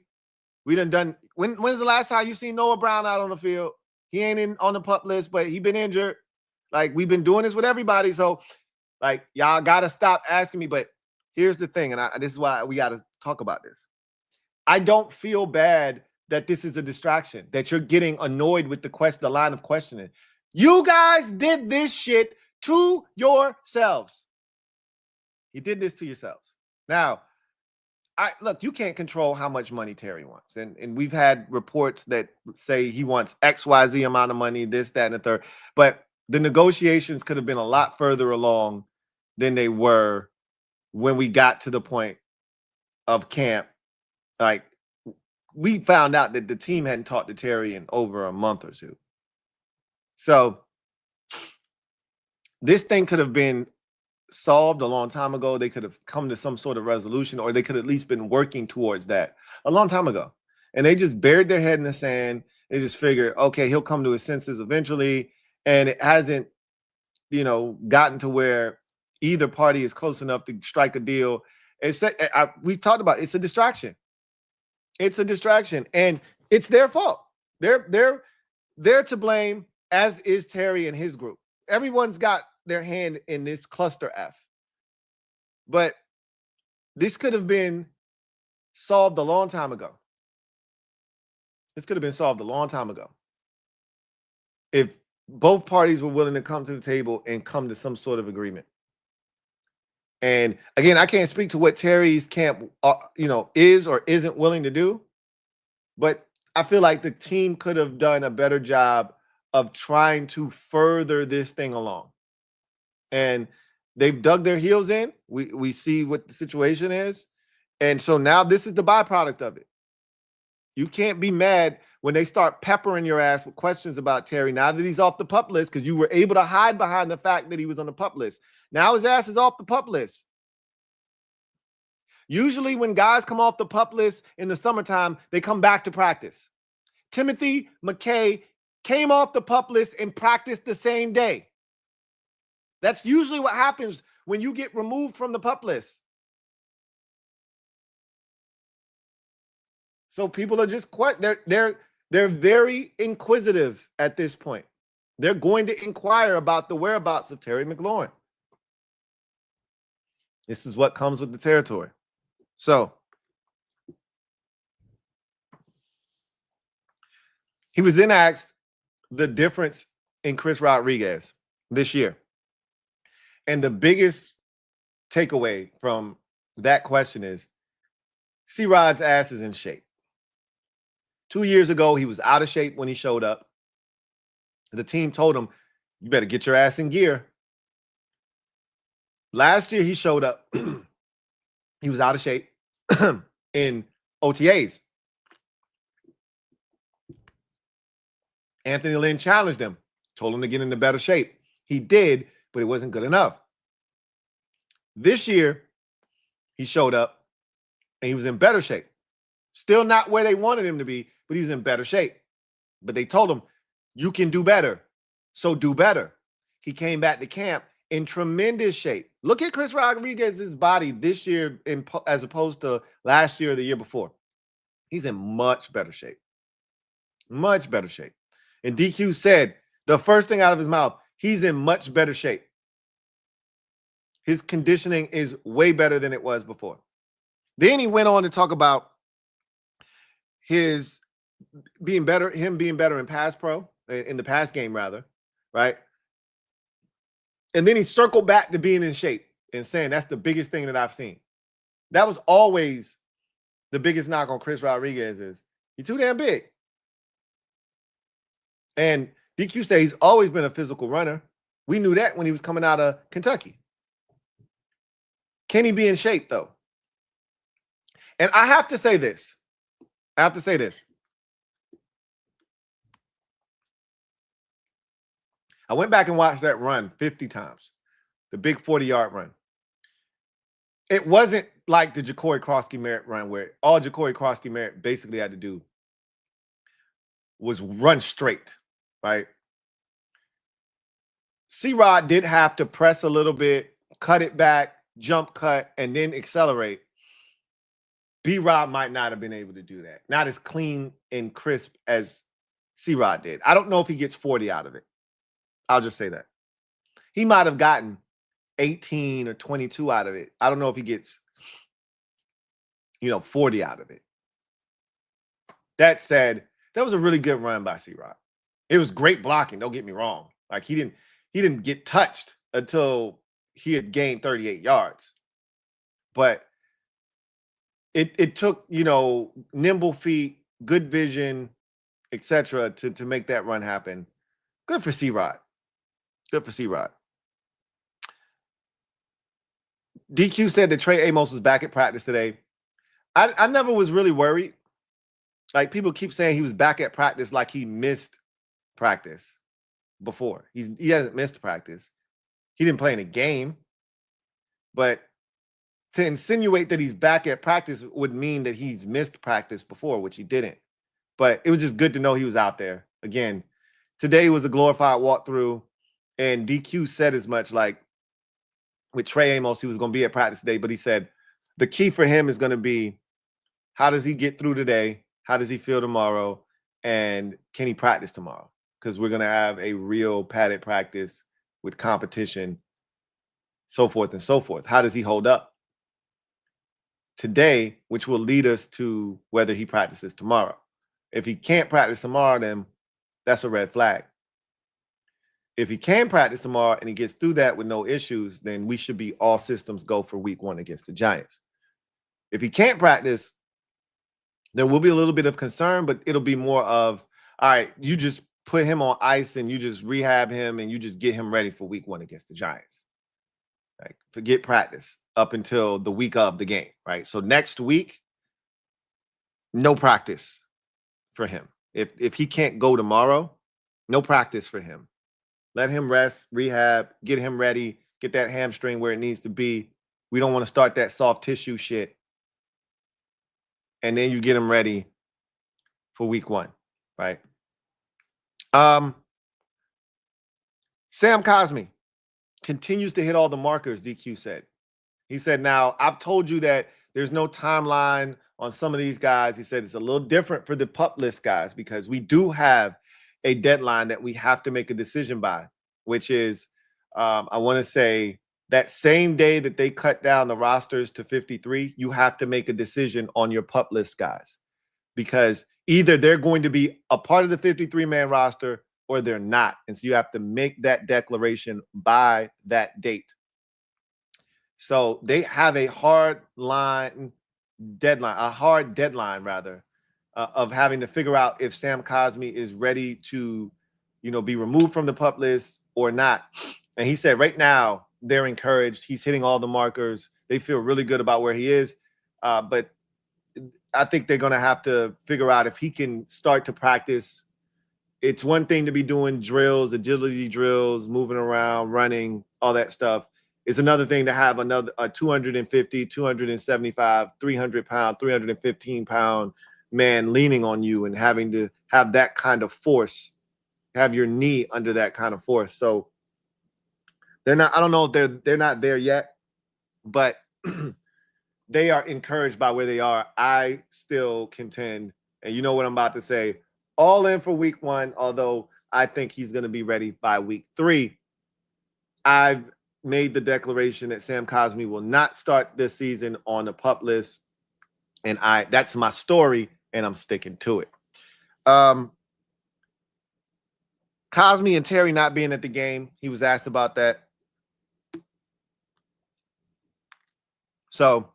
We done. When's the last time you seen Noah Brown out on the field? He ain't on the PUP list, but he been injured. Like, we've been doing this with everybody. So, like, y'all got to stop asking me. But here's the thing, and this is why we got to talk about this. I don't feel bad that this is a distraction, that you're getting annoyed with the line of questioning. You guys did this shit to yourselves. You did this to yourselves. Now, look, you can't control how much money Terry wants. And we've had reports that say he wants XYZ amount of money, this, that, and the third. But the negotiations could have been a lot further along than they were when we got to the point of camp. Like, we found out that the team hadn't talked to Terry in over a month or two. So this thing could have been solved a long time ago. They could have come to some sort of resolution, or they could have at least been working towards that a long time ago. And they just buried their head in the sand. They just figured, okay, he'll come to his senses eventually. And it hasn't, gotten to where either party is close enough to strike a deal. We've talked about it's a distraction. It's a distraction, and it's their fault. They're to blame, as is Terry and his group. Everyone's got their hand in this cluster F. But this could have been solved a long time ago. This could have been solved a long time ago if both parties were willing to come to the table and come to some sort of agreement. And again, I can't speak to what Terry's camp, is or isn't willing to do, but I feel like the team could have done a better job of trying to further this thing along. And they've dug their heels in. We see what the situation is. And so now this is the byproduct of it. You can't be mad when they start peppering your ass with questions about Terry now that he's off the PUP list, because you were able to hide behind the fact that he was on the PUP list. Now his ass is off the PUP list. Usually when guys come off the PUP list in the summertime, they come back to practice. Timothy McKay came off the PUP list and practiced the same day. That's usually what happens when you get removed from the PUP list. So people are just quite, they're very inquisitive at this point. They're going to inquire about the whereabouts of Terry McLaurin. This is what comes with the territory. So he was then asked the difference in Chris Rodriguez this year. And the biggest takeaway from that question is C-Rod's ass is in shape. 2 years ago, he was out of shape when he showed up. The team told him, you better get your ass in gear. Last year, he showed up. He was out of shape in OTAs. Anthony Lynn challenged him, told him to get into better shape. He did, but it wasn't good enough. This year, he showed up and he was in better shape. Still not where they wanted him to be, but he was in better shape. But they told him, you can do better, so do better. He came back to camp in tremendous shape. Look at Chris Rodriguez's body this year as opposed to last year or the year before. He's in much better shape. Much better shape. And DQ said the first thing out of his mouth, he's in much better shape. His conditioning is way better than it was before. Then he went on to talk about his being better, him being better in pass pro, in the pass game rather, right? And then he circled back to being in shape and saying that's the biggest thing that I've seen. That was always the biggest knock on Chris Rodriguez is you're too damn big. And DQ said he's always been a physical runner. We knew that when he was coming out of Kentucky. Can he be in shape, though? And I have to say this. I went back and watched that run 50 times, the big 40-yard run. It wasn't like the Ja'Cory Crosskey-Merritt run where all Ja'Cory Crosskey-Merritt basically had to do was run straight, right? C-Rod did have to press a little bit, cut it back, jump cut, and then accelerate. B-Rod might not have been able to do that. Not as clean and crisp as C-Rod did. I don't know if he gets 40 out of it. I'll just say that. He might have gotten 18 or 22 out of it. I don't know if he gets, 40 out of it. That said, that was a really good run by C-Rod. It was great blocking, don't get me wrong. Like he didn't get touched until he had gained 38 yards. But it took, nimble feet, good vision, etc. to make that run happen. Good for C-Rod. Good for C-Rod. DQ said that Trey Amos was back at practice today. I never was really worried. Like people keep saying he was back at practice like he missed practice before. He hasn't missed practice. He didn't play in a game. But to insinuate that he's back at practice would mean that he's missed practice before, which he didn't. But it was just good to know he was out there. Again, today was a glorified walkthrough, and DQ said as much, like with Trey Amos, he was going to be at practice today, but he said the key for him is going to be how does he get through today? How does he feel tomorrow? And can he practice tomorrow? Because we're going to have a real padded practice with competition, so forth and so forth. How does he hold up today, which will lead us to whether he practices tomorrow. If he can't practice tomorrow, then that's a red flag. If he can practice tomorrow and he gets through that with no issues, then we should be all systems go for week 1 against the Giants. If he can't practice, there will be a little bit of concern, but it'll be more of, all right, you just put him on ice and you just rehab him and you just get him ready for week 1 against the Giants. Like, forget practice up until the week of the game, right? So next week, no practice for him. If he can't go tomorrow, no practice for him. Let him rest, rehab, get him ready, get that hamstring where it needs to be. We don't want to start that soft tissue shit. And then you get him ready for week 1, right? Sam Cosmi continues to hit all the markers, DQ said. He said, now, I've told you that there's no timeline on some of these guys. He said it's a little different for the pup list guys because we do have a deadline that we have to make a decision by, which is, I want to say, that same day that they cut down the rosters to 53, you have to make a decision on your pup list guys because either they're going to be a part of the 53-man roster or they're not. And so you have to make that declaration by that date. So they have a hard deadline of having to figure out if Sam Cosmi is ready to, be removed from the pup list or not. And he said right now they're encouraged. He's hitting all the markers. They feel really good about where he is. But I think they're going to have to figure out if he can start to practice. It's one thing to be doing drills, agility drills, moving around, running, all that stuff. It's another thing to have a 250, 275, 300-pound, 315-pound man leaning on you and having to have that kind of force, have your knee under that kind of force. So they're not, I don't know if they're not there yet, but they are encouraged by where they are. I still contend, and you know what I'm about to say, all in for week 1, although I think he's going to be ready by week 3. I've made the declaration that Sam Cosmi will not start this season on the pup list, and that's my story, and I'm sticking to it. Cosmi and Terry not being at the game, he was asked about that. So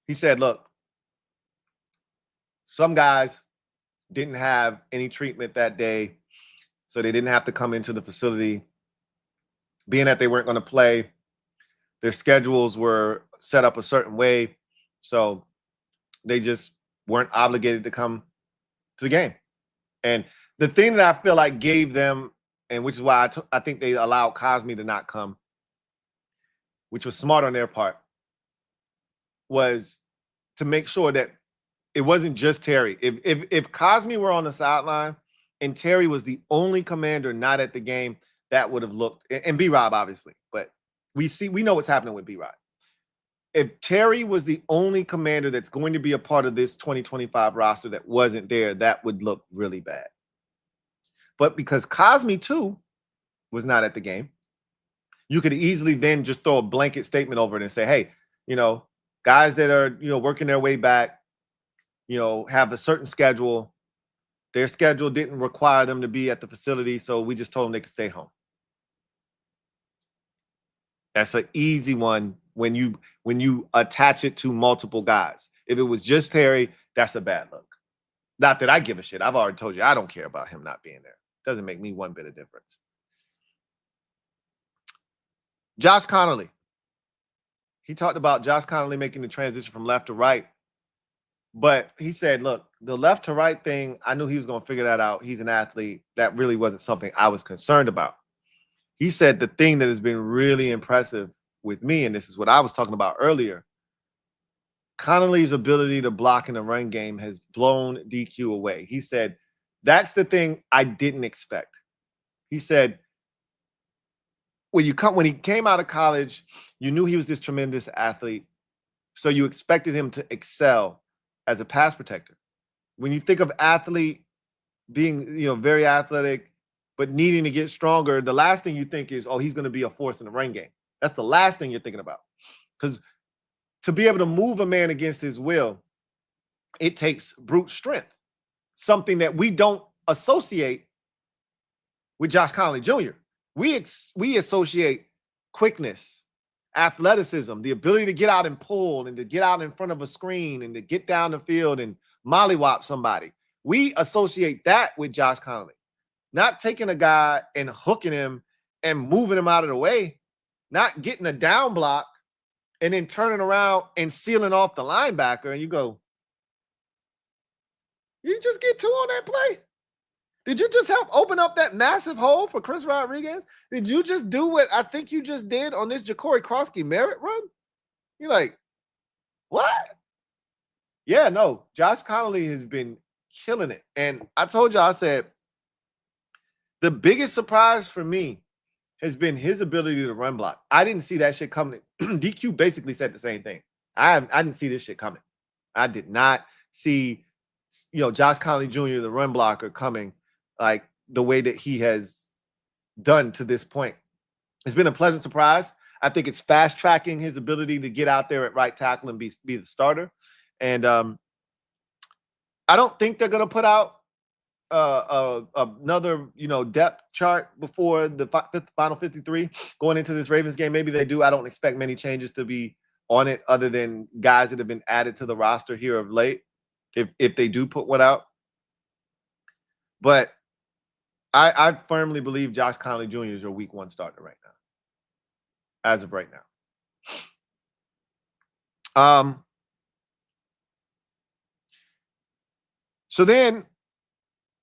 he said, look, some guys didn't have any treatment that day, so they didn't have to come into the facility. Being that they weren't going to play, their schedules were set up a certain way, so they just weren't obligated to come to the game. And the thing that I feel like gave them, and which is why I think they allowed Cosmi to not come, which was smart on their part, was to make sure that it wasn't just Terry. If Cosmi were on the sideline and Terry was the only commander not at the game, that would have looked, and B-Rob obviously, but we know what's happening with B-Rob. If Terry was the only commander that's going to be a part of this 2025 roster that wasn't there, that would look really bad. But because Cosmi too was not at the game, you could easily then just throw a blanket statement over it and say, hey, guys that are, working their way back, have a certain schedule. Their schedule didn't require them to be at the facility, so we just told them they could stay home. That's an easy one when you attach it to multiple guys. If it was just Terry, that's a bad look. Not that I give a shit. I've already told you I don't care about him not being there. Doesn't make me one bit of difference. Josh Connolly. He talked about Josh Connolly making the transition from left to right. But he said, look, the left to right thing, I knew he was going to figure that out. He's an athlete. That really wasn't something I was concerned about. He said the thing that has been really impressive with me, and this is what I was talking about earlier, Connolly's ability to block in the run game has blown DQ away. He said, that's the thing I didn't expect. He said, when he came out of college, you knew he was this tremendous athlete, so you expected him to excel as a pass protector. When you think of athlete being, very athletic, but needing to get stronger, the last thing you think is, oh, he's going to be a force in the run game. That's the last thing you're thinking about. Because to be able to move a man against his will, it takes brute strength, something that we don't associate with Josh Connolly Jr. we associate quickness, athleticism, the ability to get out and pull and to get out in front of a screen and to get down the field and mollywop somebody. We associate that with Josh Connolly, not taking a guy and hooking him and moving him out of the way, not getting a down block and then turning around and sealing off the linebacker. And you go, you just get two on that play? Did you just help open up that massive hole for Chris Rodriguez? Did you just do what I think you just did on this Ja'Cory Krosky merit run? You're like, what? Yeah, no, Josh Connolly has been killing it. And I told you, I said, the biggest surprise for me has been his ability to run block. I didn't see that shit coming. DQ basically said the same thing. I didn't see this shit coming. I did not see, Josh Connolly Jr., the run blocker, coming like the way that he has done to this point. It's been a pleasant surprise. I think it's fast tracking his ability to get out there at right tackle and be the starter. And I don't think they're going to put out another, depth chart before the final 53 going into this Ravens game. Maybe they do. I don't expect many changes to be on it other than guys that have been added to the roster here of late, if they do put one out. But I firmly believe Josh Connolly Jr. is your week 1 starter right now, as of right now. So then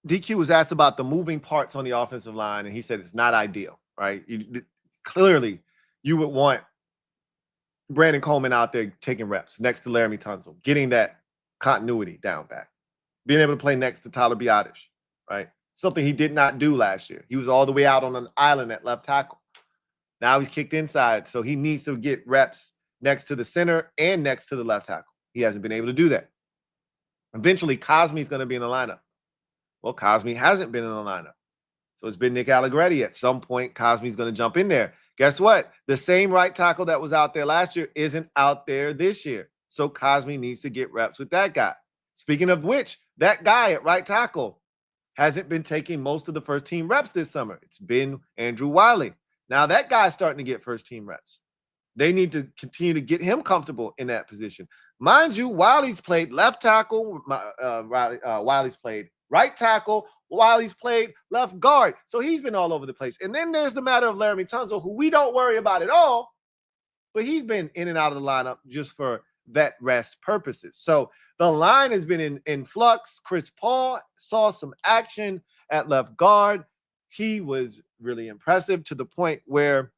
DQ was asked about the moving parts on the offensive line, and he said it's not ideal, right? Clearly, you would want Brandon Coleman out there taking reps next to Laramie Tunsil, getting that continuity down back, being able to play next to Tyler Biadasz, right? Something he did not do last year. He was all the way out on an island at left tackle. Now he's kicked inside, so he needs to get reps next to the center and next to the left tackle. He hasn't been able to do that. Eventually, Cosme's going to be in the lineup. Well, Cosme hasn't been in the lineup. So it's been Nick Allegretti. At some point, Cosme's going to jump in there. Guess what? The same right tackle that was out there last year isn't out there this year. So Cosme needs to get reps with that guy. Speaking of which, that guy at right tackle hasn't been taking most of the first-team reps this summer. It's been Andrew Wiley. Now that guy's starting to get first-team reps. They need to continue to get him comfortable in that position. Mind you, Wiley's played left tackle. Wiley's played right tackle. Wiley's played left guard. So he's been all over the place. And then there's the matter of Laramie Tunsil, who we don't worry about at all, but he's been in and out of the lineup just for vet rest purposes. So the line has been in flux. Chris Paul saw some action at left guard. He was really impressive to the point where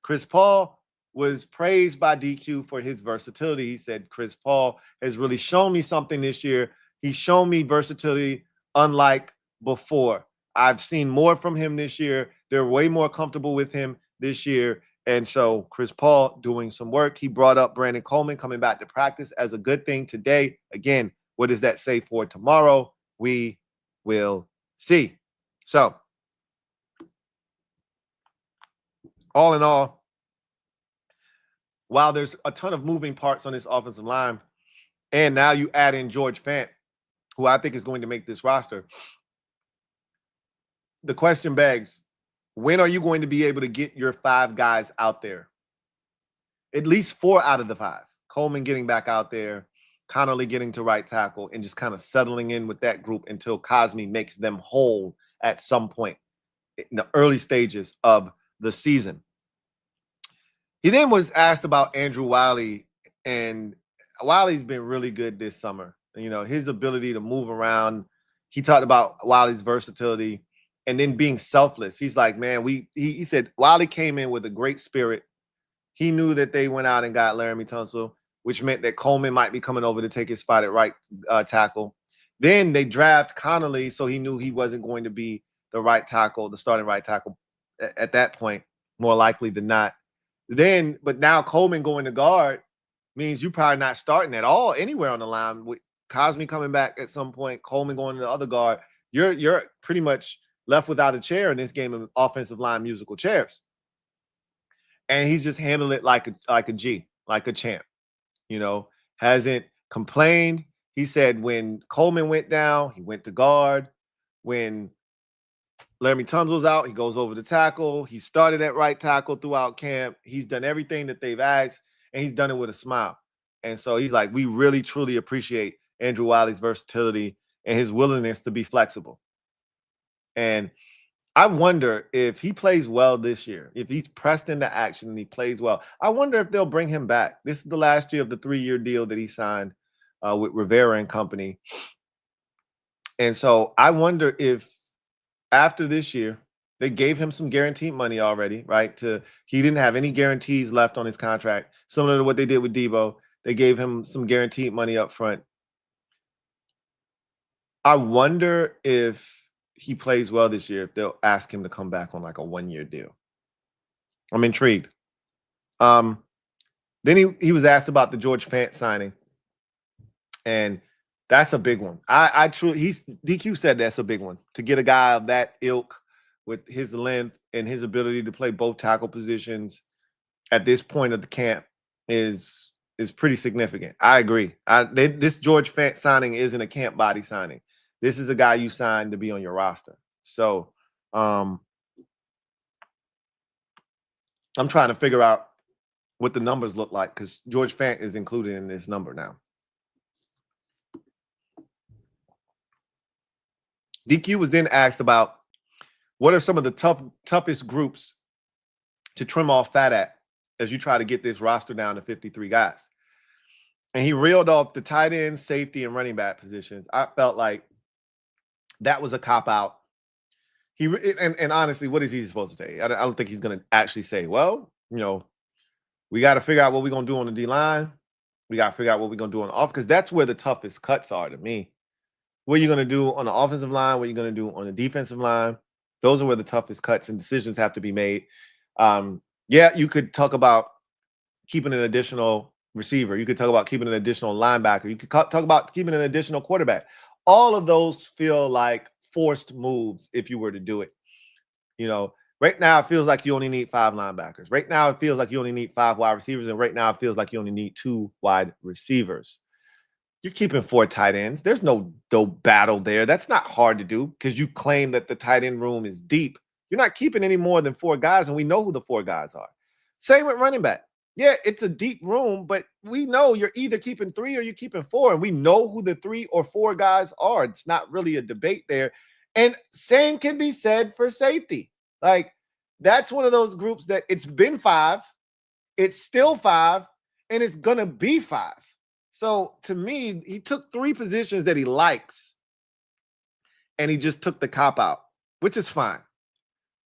Chris Paul was praised by DQ for his versatility. He said, Chris Paul has really shown me something this year. He's shown me versatility unlike before. I've seen more from him this year. They're way more comfortable with him this year. And so Chris Paul doing some work. He brought up Brandon Coleman coming back to practice as a good thing today. Again, what does that say for tomorrow? We will see. So all in all, while there's a ton of moving parts on this offensive line, and now you add in George Fant, who I think is going to make this roster, the question begs, when are you going to be able to get your 5 guys out there? At least 4 out of the 5. Coleman getting back out there, Connolly getting to right tackle, and just kind of settling in with that group until Cosme makes them whole at some point in the early stages of the season. He then was asked about Andrew Wiley, and Wiley's been really good this summer. His ability to move around. He talked about Wiley's versatility and then being selfless. He's like, man, he said Wiley came in with a great spirit. He knew that they went out and got Laramie Tunsil, which meant that Coleman might be coming over to take his spot at right tackle. Then they draft Connolly, so he knew he wasn't going to be the right tackle, the starting right tackle at that point, more likely than not. But now Coleman going to guard means you're probably not starting at all anywhere on the line. With Cosme coming back at some point, Coleman going to the other guard, you're pretty much left without a chair in this game of offensive line musical chairs. And he's just handled it like a G, like a champ. Hasn't complained. He said when Coleman went down, he went to guard. When Laramie Tunsil's out. He goes over to tackle. He started at right tackle throughout camp. He's done everything that they've asked, and he's done it with a smile. And so he's like, we really, truly appreciate Andrew Wiley's versatility and his willingness to be flexible. And I wonder if he plays well this year, if he's pressed into action and he plays well. I wonder if they'll bring him back. This is the last year of the 3-year deal that he signed with Rivera and company. And so I wonder if after this year, they gave him some guaranteed money already, right? He didn't have any guarantees left on his contract, similar to what they did with Debo. They gave him some guaranteed money up front. I wonder if he plays well this year, if they'll ask him to come back on like a 1-year deal. I'm intrigued. Then he was asked about the George Fant signing, and that's a big one. DQ said that's a big one. To get a guy of that ilk with his length and his ability to play both tackle positions at this point of the camp is pretty significant. I agree. This George Fant signing isn't a camp body signing. This is a guy you signed to be on your roster. So I'm trying to figure out what the numbers look like because George Fant is included in this number now. DQ was then asked about what are some of the toughest groups to trim off fat at as you try to get this roster down to 53 guys. And he reeled off the tight end, safety, and running back positions. I felt like that was a cop-out. And honestly, what is he supposed to say? I don't think he's going to actually say, well, we got to figure out what we're going to do on the D-line. We got to figure out what we're going to do on the off, because that's where the toughest cuts are to me. What you're going to do on the offensive line, what you're going to do on the defensive line, those are where the toughest cuts and decisions have to be made. Yeah, you could talk about keeping an additional receiver. You could talk about keeping an additional linebacker. You could talk about keeping an additional quarterback. All of those feel like forced moves if you were to do it. Right now it feels like you only need 5 linebackers. Right now it feels like you only need 5 wide receivers. And right now it feels like you only need 2 wide receivers. You're keeping 4 tight ends. There's no battle there. That's not hard to do because you claim that the tight end room is deep. You're not keeping any more than 4 guys, and we know who the 4 guys are. Same with running back. Yeah, it's a deep room, but we know you're either keeping 3 or you're keeping 4, and we know who the 3 or 4 guys are. It's not really a debate there. And same can be said for safety. Like, that's one of those groups that it's been 5, it's still 5, and it's going to be 5. So to me, he took 3 positions that he likes, and he just took the cop out, which is fine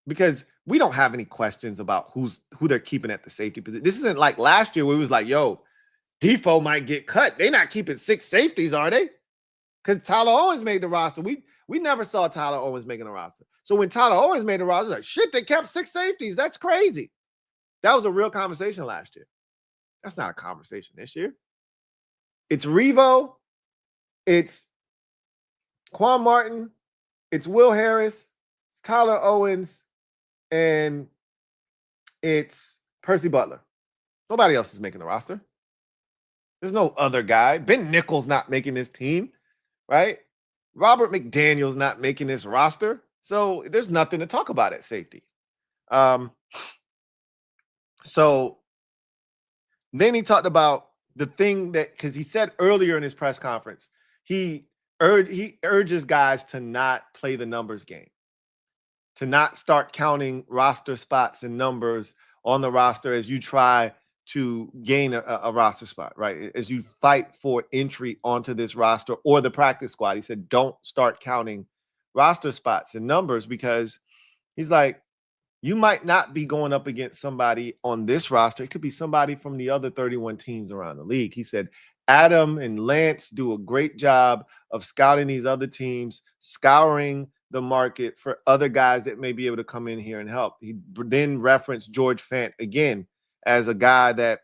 because we don't have any questions about who they're keeping at the safety position. This isn't like last year where it was like, yo, Defoe might get cut. They're not keeping 6 safeties, are they? Because Tyler Owens made the roster. We never saw Tyler Owens making a roster. So when Tyler Owens made the roster, like, shit, they kept 6 safeties. That's crazy. That was a real conversation last year. That's not a conversation this year. It's Revo, it's Quan Martin, it's Will Harris, it's Tyler Owens, and it's Percy Butler. Nobody else is making the roster. There's no other guy. Ben Nichols not making this team, right? Robert McDaniel's not making this roster. So there's nothing to talk about at safety. So then he talked about the thing that, because he said earlier in his press conference, he urges guys to not play the numbers game, to not start counting roster spots and numbers on the roster as you try to gain a roster spot, right? As you fight for entry onto this roster or the practice squad. He said, don't start counting roster spots and numbers, because he's like, you might not be going up against somebody on this roster. It could be somebody from the other 31 teams around the league. He said, Adam and Lance do a great job of scouting these other teams, scouring the market for other guys that may be able to come in here and help. He then referenced George Fant again as a guy that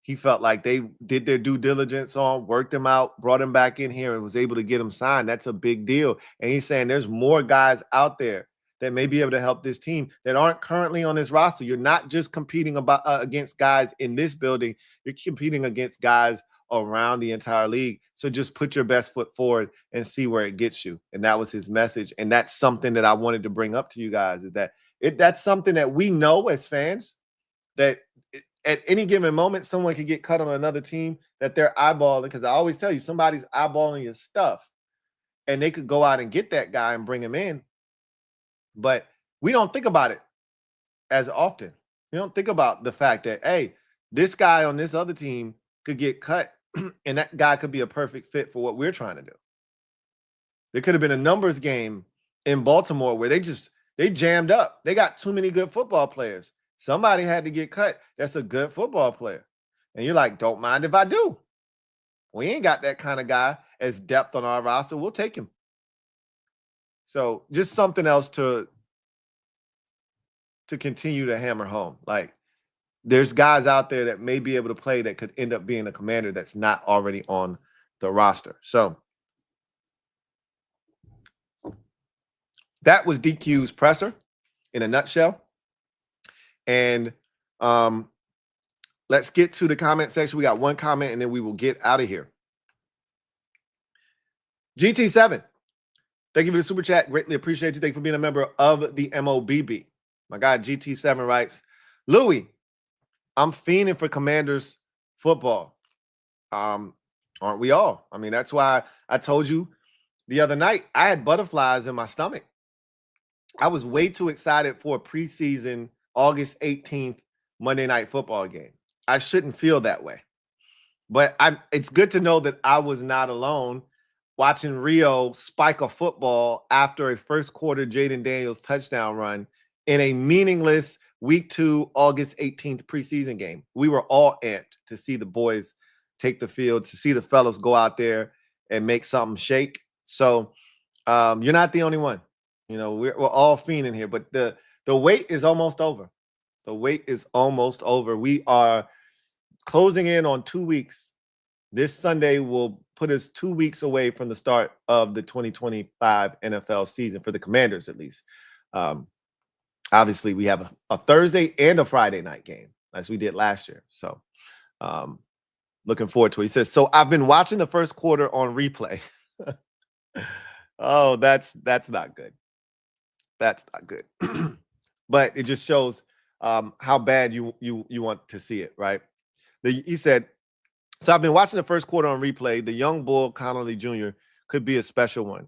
he felt like they did their due diligence on, worked him out, brought him back in here, and was able to get him signed. That's a big deal. And he's saying there's more guys out there that may be able to help this team that aren't currently on this roster. You're not just competing against guys in this building. You're competing against guys around the entire league. So just put your best foot forward and see where it gets you. And that was his message. And that's something that I wanted to bring up to you guys, is that that's something that we know as fans, that at any given moment, someone could get cut on another team that they're eyeballing. Because I always tell you, somebody's eyeballing your stuff, and they could go out and get that guy and bring him in. But we don't think about it as often. We don't think about the fact that, hey, this guy on this other team could get cut, and that guy could be a perfect fit for what we're trying to do. There could have been a numbers game in Baltimore where they jammed up. They got too many good football players. Somebody had to get cut. That's a good football player. And you're like, don't mind if I do. We ain't got that kind of guy as depth on our roster. We'll take him. So just something else to continue to hammer home. Like, there's guys out there that may be able to play that could end up being a Commander that's not already on the roster. So that was DQ's presser in a nutshell. And let's get to the comment section. We got one comment, and then we will get out of here. GT7, thank you for the super chat. Greatly appreciate you. Thank you for being a member of the MOBB. My guy GT7 writes, Louie, I'm fiending for Commanders football. Aren't we all? I mean, that's why I told you the other night I had butterflies in my stomach. I was way too excited for a preseason August 18th Monday Night Football game. I shouldn't feel that way. But it's good to know that I was not alone watching Rio spike a football after a first quarter Jaden Daniels touchdown run in a meaningless Week 2 August 18th preseason game. We were all amped to see the boys take the field, to see the fellas go out there and make something shake. So you're not the only one. You know, we're all fiending here, but the wait is almost over. The wait is almost over. We are closing in on 2 weeks. This Sunday will put us 2 weeks away from the start of the 2025 NFL season, for the Commanders at least. Obviously, we have a Thursday and a Friday night game, as we did last year. So looking forward to it. He says, so I've been watching the first quarter on replay. Oh, that's not good. That's not good. But it just shows how bad you want to see it, right? He said, so I've been watching the first quarter on replay. The young bull, Connolly Jr., could be a special one.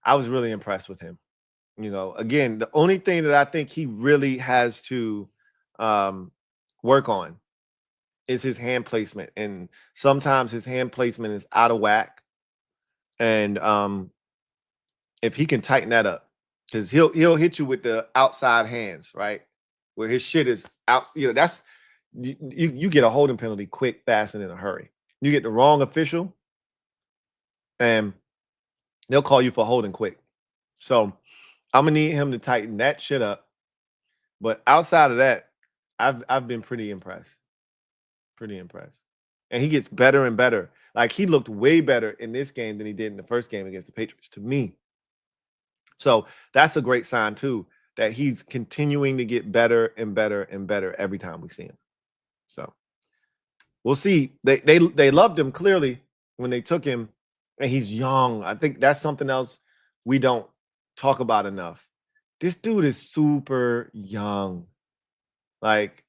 I was really impressed with him. You know, again, the only thing that I think he really has to work on is his hand placement. And sometimes his hand placement is out of whack. And if he can tighten that up, because he'll hit you with the outside hands, right? Where his shit is out. You know, that's you get a holding penalty quick, fast, and in a hurry. You get the wrong official, and they'll call you for holding quick. So I'm gonna need him to tighten that shit up. But outside of that, I've been pretty impressed. Pretty impressed. And he gets better and better. Like, he looked way better in this game than he did in the first game against the Patriots, to me. So that's a great sign too, that he's continuing to get better and better and better every time we see him. So we'll see. They loved him clearly when they took him, and he's young. I think that's something else we don't talk about enough. This dude is super young. Like,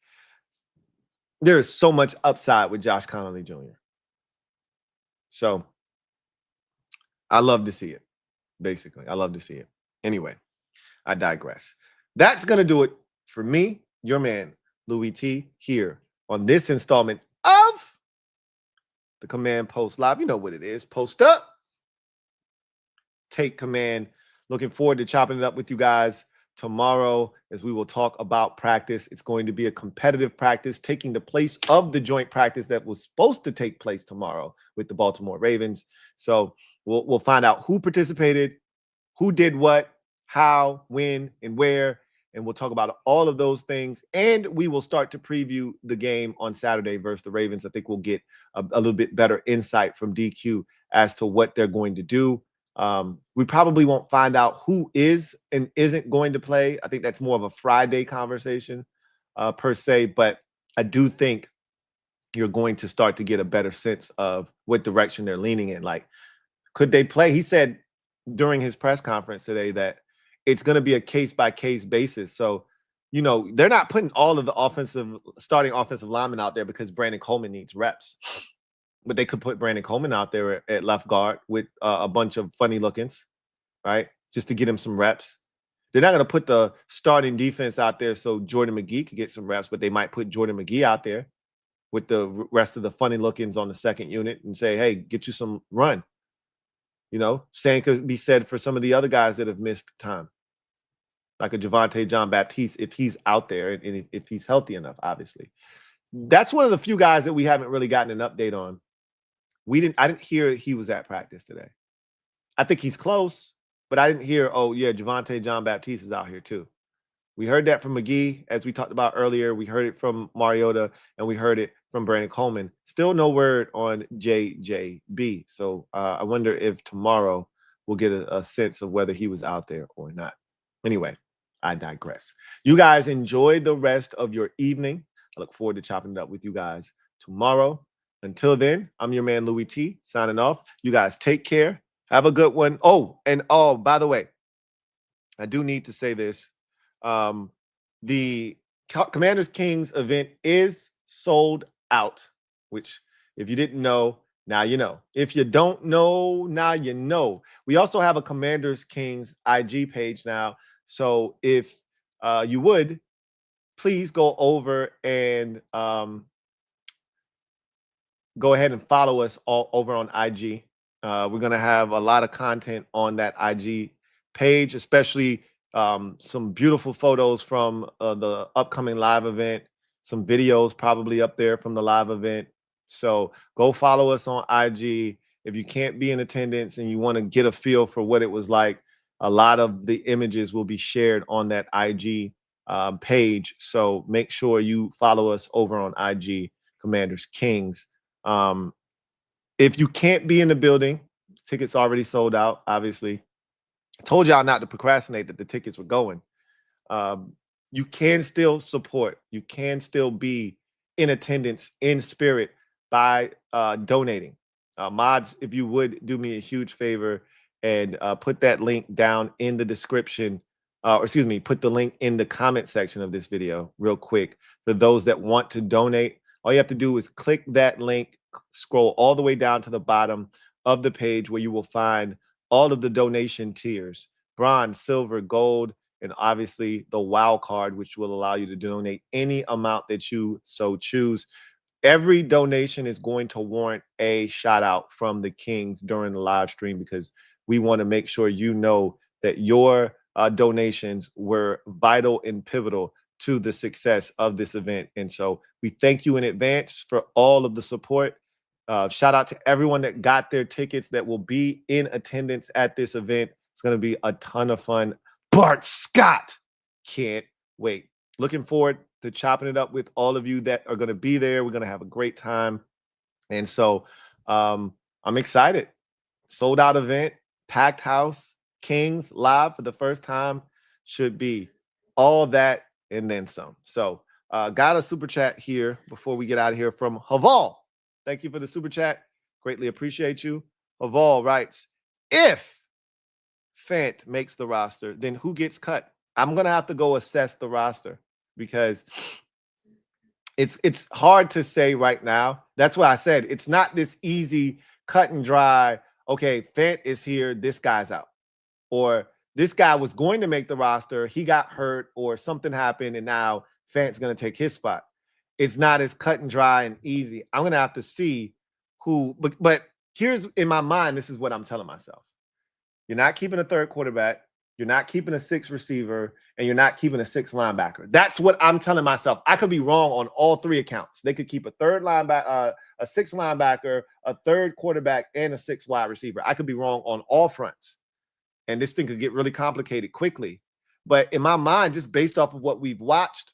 there is so much upside with Josh Connolly Jr. So I love to see it. Basically, I love to see it. Anyway, I digress. That's going to do it for me, your man, Louie T, here on this installment of the Command Post Live. You know what it is. Post up. Take command. Looking forward to chopping it up with you guys tomorrow, as we will talk about practice. It's going to be a competitive practice, taking the place of the joint practice that was supposed to take place tomorrow with the Baltimore Ravens. So we'll find out who participated, who did what, how, when, and where, and we'll talk about all of those things. And we will start to preview the game on Saturday versus the Ravens. I think we'll get a little bit better insight from DQ as to what they're going to do. We probably won't find out who is and isn't going to play. I think that's more of a Friday conversation per se, but I do think you're going to start to get a better sense of what direction they're leaning in. Like, could they play? He said during his press conference today that it's going to be a case-by-case basis. So, you know, they're not putting all of the starting offensive linemen out there because Brandon Coleman needs reps. But they could put Brandon Coleman out there at left guard with a bunch of funny lookings, right? Just to get him some reps. They're not going to put the starting defense out there so Jordan McGee could get some reps, but they might put Jordan McGee out there with the rest of the funny lookings on the second unit and say, hey, get you some run. You know, same could be said for some of the other guys that have missed time, like a Javonte Jean-Baptiste, if he's out there and if he's healthy enough, obviously. That's one of the few guys that we haven't really gotten an update on. I didn't hear he was at practice today. I think he's close, but I didn't hear, oh, yeah, Javonte Jean-Baptiste is out here too. We heard that from McGee, as we talked about earlier. We heard it from Mariota, and we heard it from Brandon Coleman. Still no word on JJB. So I wonder if tomorrow we'll get a sense of whether he was out there or not. Anyway, I digress. You guys enjoy the rest of your evening. I look forward to chopping it up with you guys tomorrow. Until then, I'm your man, Louie T, signing off. You guys take care. Have a good one. Oh, and by the way, I do need to say this. The Commanders Kings event is sold out, which if you didn't know, now you know. If you don't know, now you know. We also have a Commanders Kings IG page now. So if you would, please go over and go ahead and follow us all over on IG. We're going to have a lot of content on that IG page, especially some beautiful photos from the upcoming live event, some videos probably up there from the live event. So go follow us on IG. If you can't be in attendance and you want to get a feel for what it was like, a lot of the images will be shared on that IG page. So make sure you follow us over on IG, Commanders Kings. If you can't be in the building, tickets already sold out, obviously. I told y'all not to procrastinate that the tickets were going. You can still support. You can still be in attendance, in spirit, by donating. Mods, if you would do me a huge favor and put that link down in the description, or excuse me, put the link in the comment section of this video real quick. For those that want to donate, all you have to do is click that link, scroll all the way down to the bottom of the page where you will find all of the donation tiers: bronze, silver, gold, and obviously the WOW card, which will allow you to donate any amount that you so choose. Every donation is going to warrant a shout out from the Kings during the live stream, because we want to make sure you know that your donations were vital and pivotal to the success of this event. And so we thank you in advance for all of the support. Shout out to everyone that got their tickets that will be in attendance at this event. It's going to be a ton of fun. Bart Scott, can't wait. Looking forward to chopping it up with all of you that are going to be there. We're going to have a great time. And so I'm excited. Sold out event, packed house, Kings live for the first time. Should be all that and then some. So got a super chat here before we get out of here from Haval. Thank you for the super chat. Greatly appreciate you. Haval writes, if Fant makes the roster, then who gets cut? I'm going to have to go assess the roster, because it's hard to say right now. That's why I said it's not this easy cut and dry. Okay, Fant is here, this guy's out. Or this guy was going to make the roster, he got hurt or something happened, and now Fant's going to take his spot. It's not as cut and dry and easy. I'm going to have to see who, but here's, in my mind, this is what I'm telling myself. You're not keeping a third quarterback, you're not keeping a sixth receiver, and you're not keeping a sixth linebacker. That's what I'm telling myself. I could be wrong on all three accounts. They could keep a third linebacker, a sixth linebacker, a third quarterback, and a sixth wide receiver. I could be wrong on all fronts. And this thing could get really complicated quickly. But in my mind, just based off of what we've watched,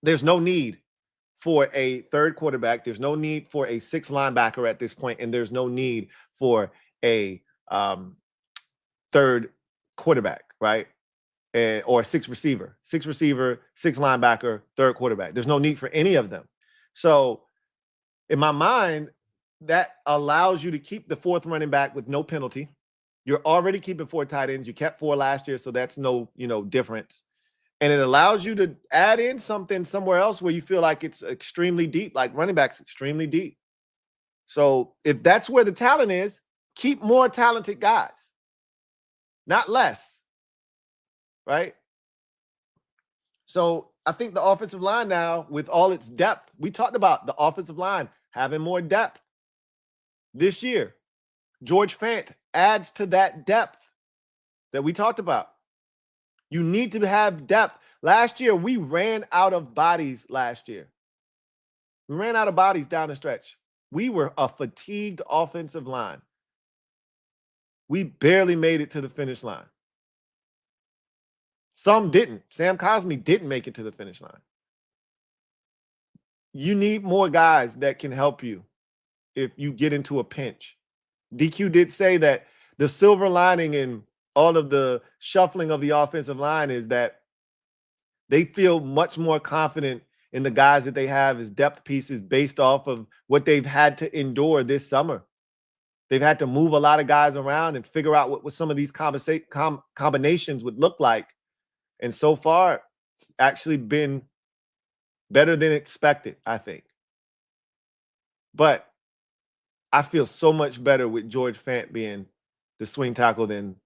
there's no need for a third quarterback. There's no need for a sixth linebacker at this point, and there's no need for a third quarterback, right? Or sixth receiver, sixth linebacker, third quarterback. There's no need for any of them. So in my mind, that allows you to keep the fourth running back with no penalty. You're already keeping 4 tight ends. You kept 4 last year, so that's no, difference. And it allows you to add in something somewhere else where you feel like it's extremely deep, like running back's extremely deep. So if that's where the talent is, keep more talented guys, not less, right? So I think the offensive line now, with all its depth, we talked about the offensive line having more depth this year. George Fant adds to that depth that we talked about. You need to have depth. Last year, we ran out of bodies last year. We ran out of bodies down the stretch. We were a fatigued offensive line. We barely made it to the finish line. Some didn't. Sam Cosmi didn't make it to the finish line. You need more guys that can help you if you get into a pinch. DQ did say that the silver lining in all of the shuffling of the offensive line is that they feel much more confident in the guys that they have as depth pieces based off of what they've had to endure this summer. They've had to move a lot of guys around and figure out what some of these combinations would look like. And so far, it's actually been better than expected, I think. But I feel so much better with George Fant being the swing tackle than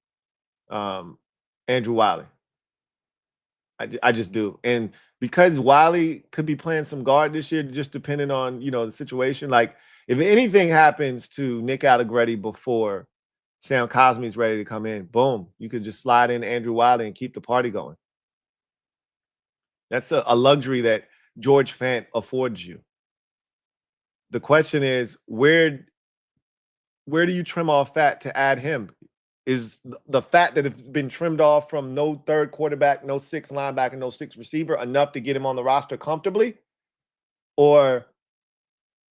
Andrew Wiley. I just do. And because Wiley could be playing some guard this year, just depending on, the situation. Like, if anything happens to Nick Allegretti before Sam Cosmi's ready to come in, boom, you could just slide in Andrew Wiley and keep the party going. That's a luxury that George Fant affords you. The question is, where do you trim off fat to add him? Is the fat that has been trimmed off from no third quarterback, no 6th linebacker, no 6th receiver enough to get him on the roster comfortably? Or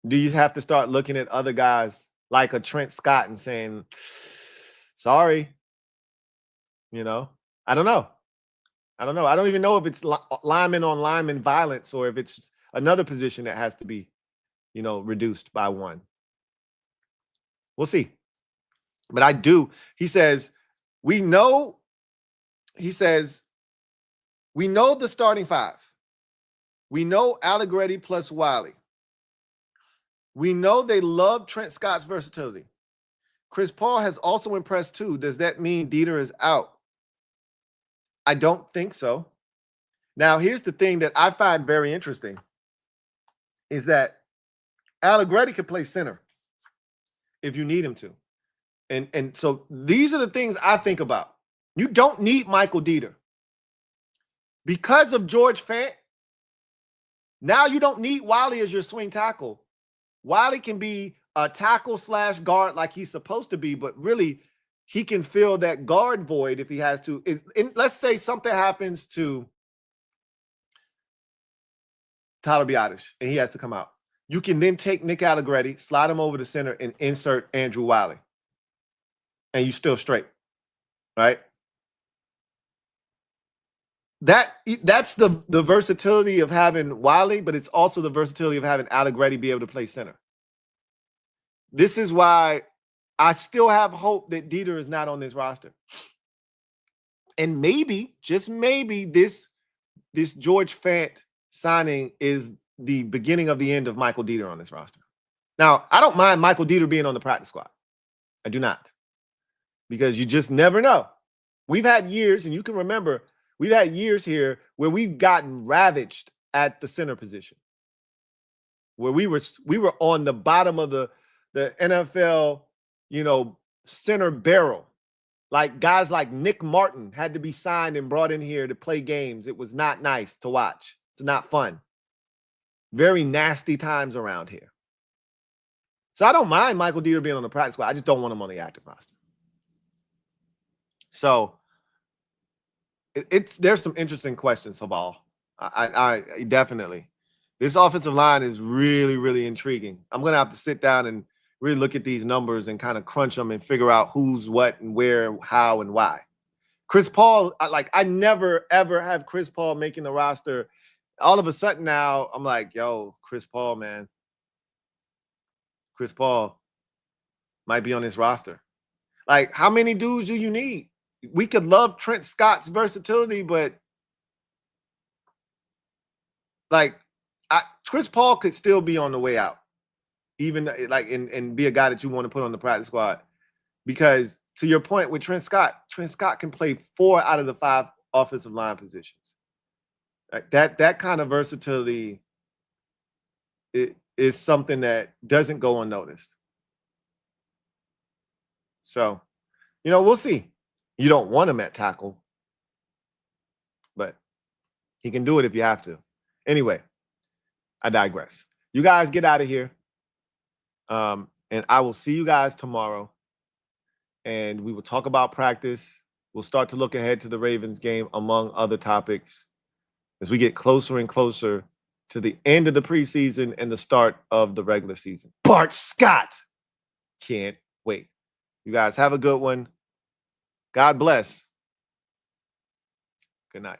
do you have to start looking at other guys like a Trent Scott and saying, sorry, I don't know. I don't even know if it's lineman on lineman violence or if it's another position that has to be, reduced by one. We'll see. But I do. He says, we know the starting 5. We know Allegretti plus Wiley. We know they love Trent Scott's versatility. Chris Paul has also impressed too. Does that mean Dieter is out? I don't think so. Now, here's the thing that I find very interesting is that Allegretti can play center if you need him to. And so these are the things I think about. You don't need Michael Dieter. Because of George Fant, now you don't need Wiley as your swing tackle. Wiley can be a tackle / guard like he's supposed to be, but really he can fill that guard void if he has to. Let's say something happens to Tyler Biadasz and he has to come out. You can then take Nick Allegretti, slide him over to center, and insert Andrew Wiley. And you still straight, right? That's the versatility of having Wiley, but it's also the versatility of having Allegretti be able to play center. This is why I still have hope that Dieter is not on this roster. And maybe, just maybe, this George Fant signing is the beginning of the end of Michael Dieter on this roster. Now, I don't mind Michael Dieter being on the practice squad. I do not. Because you just never know. We've had years, and you can remember, we've had years here where we've gotten ravaged at the center position. Where we were on the bottom of the NFL, center barrel. Like guys like Nick Martin had to be signed and brought in here to play games. It was not nice to watch. It's not fun. Very nasty times around here. So I don't mind Michael Dieter being on the practice squad. I just don't want him on the active roster. So there's some interesting questions, Habal. I definitely. This offensive line is really, really intriguing. I'm going to have to sit down and really look at these numbers and kind of crunch them and figure out who's what and where, how, and why. Chris Paul, I never, ever have Chris Paul making the roster. All of a sudden now, I'm like, yo, Chris Paul, man. Chris Paul might be on this roster. Like, how many dudes do you need? We could love Trent Scott's versatility, but like Chris Paul could still be on the way out, even like and be a guy that you want to put on the practice squad. Because to your point with Trent Scott can play 4 out of the 5 offensive line positions. Like that kind of versatility is something that doesn't go unnoticed. So, we'll see. You don't want him at tackle, but he can do it if you have to. Anyway, I digress. You guys get out of here. And I will see you guys tomorrow. And we will talk about practice. We'll start to look ahead to the Ravens game, among other topics, as we get closer and closer to the end of the preseason and the start of the regular season. Bart Scott. Can't wait. You guys have a good one. God bless. Good night.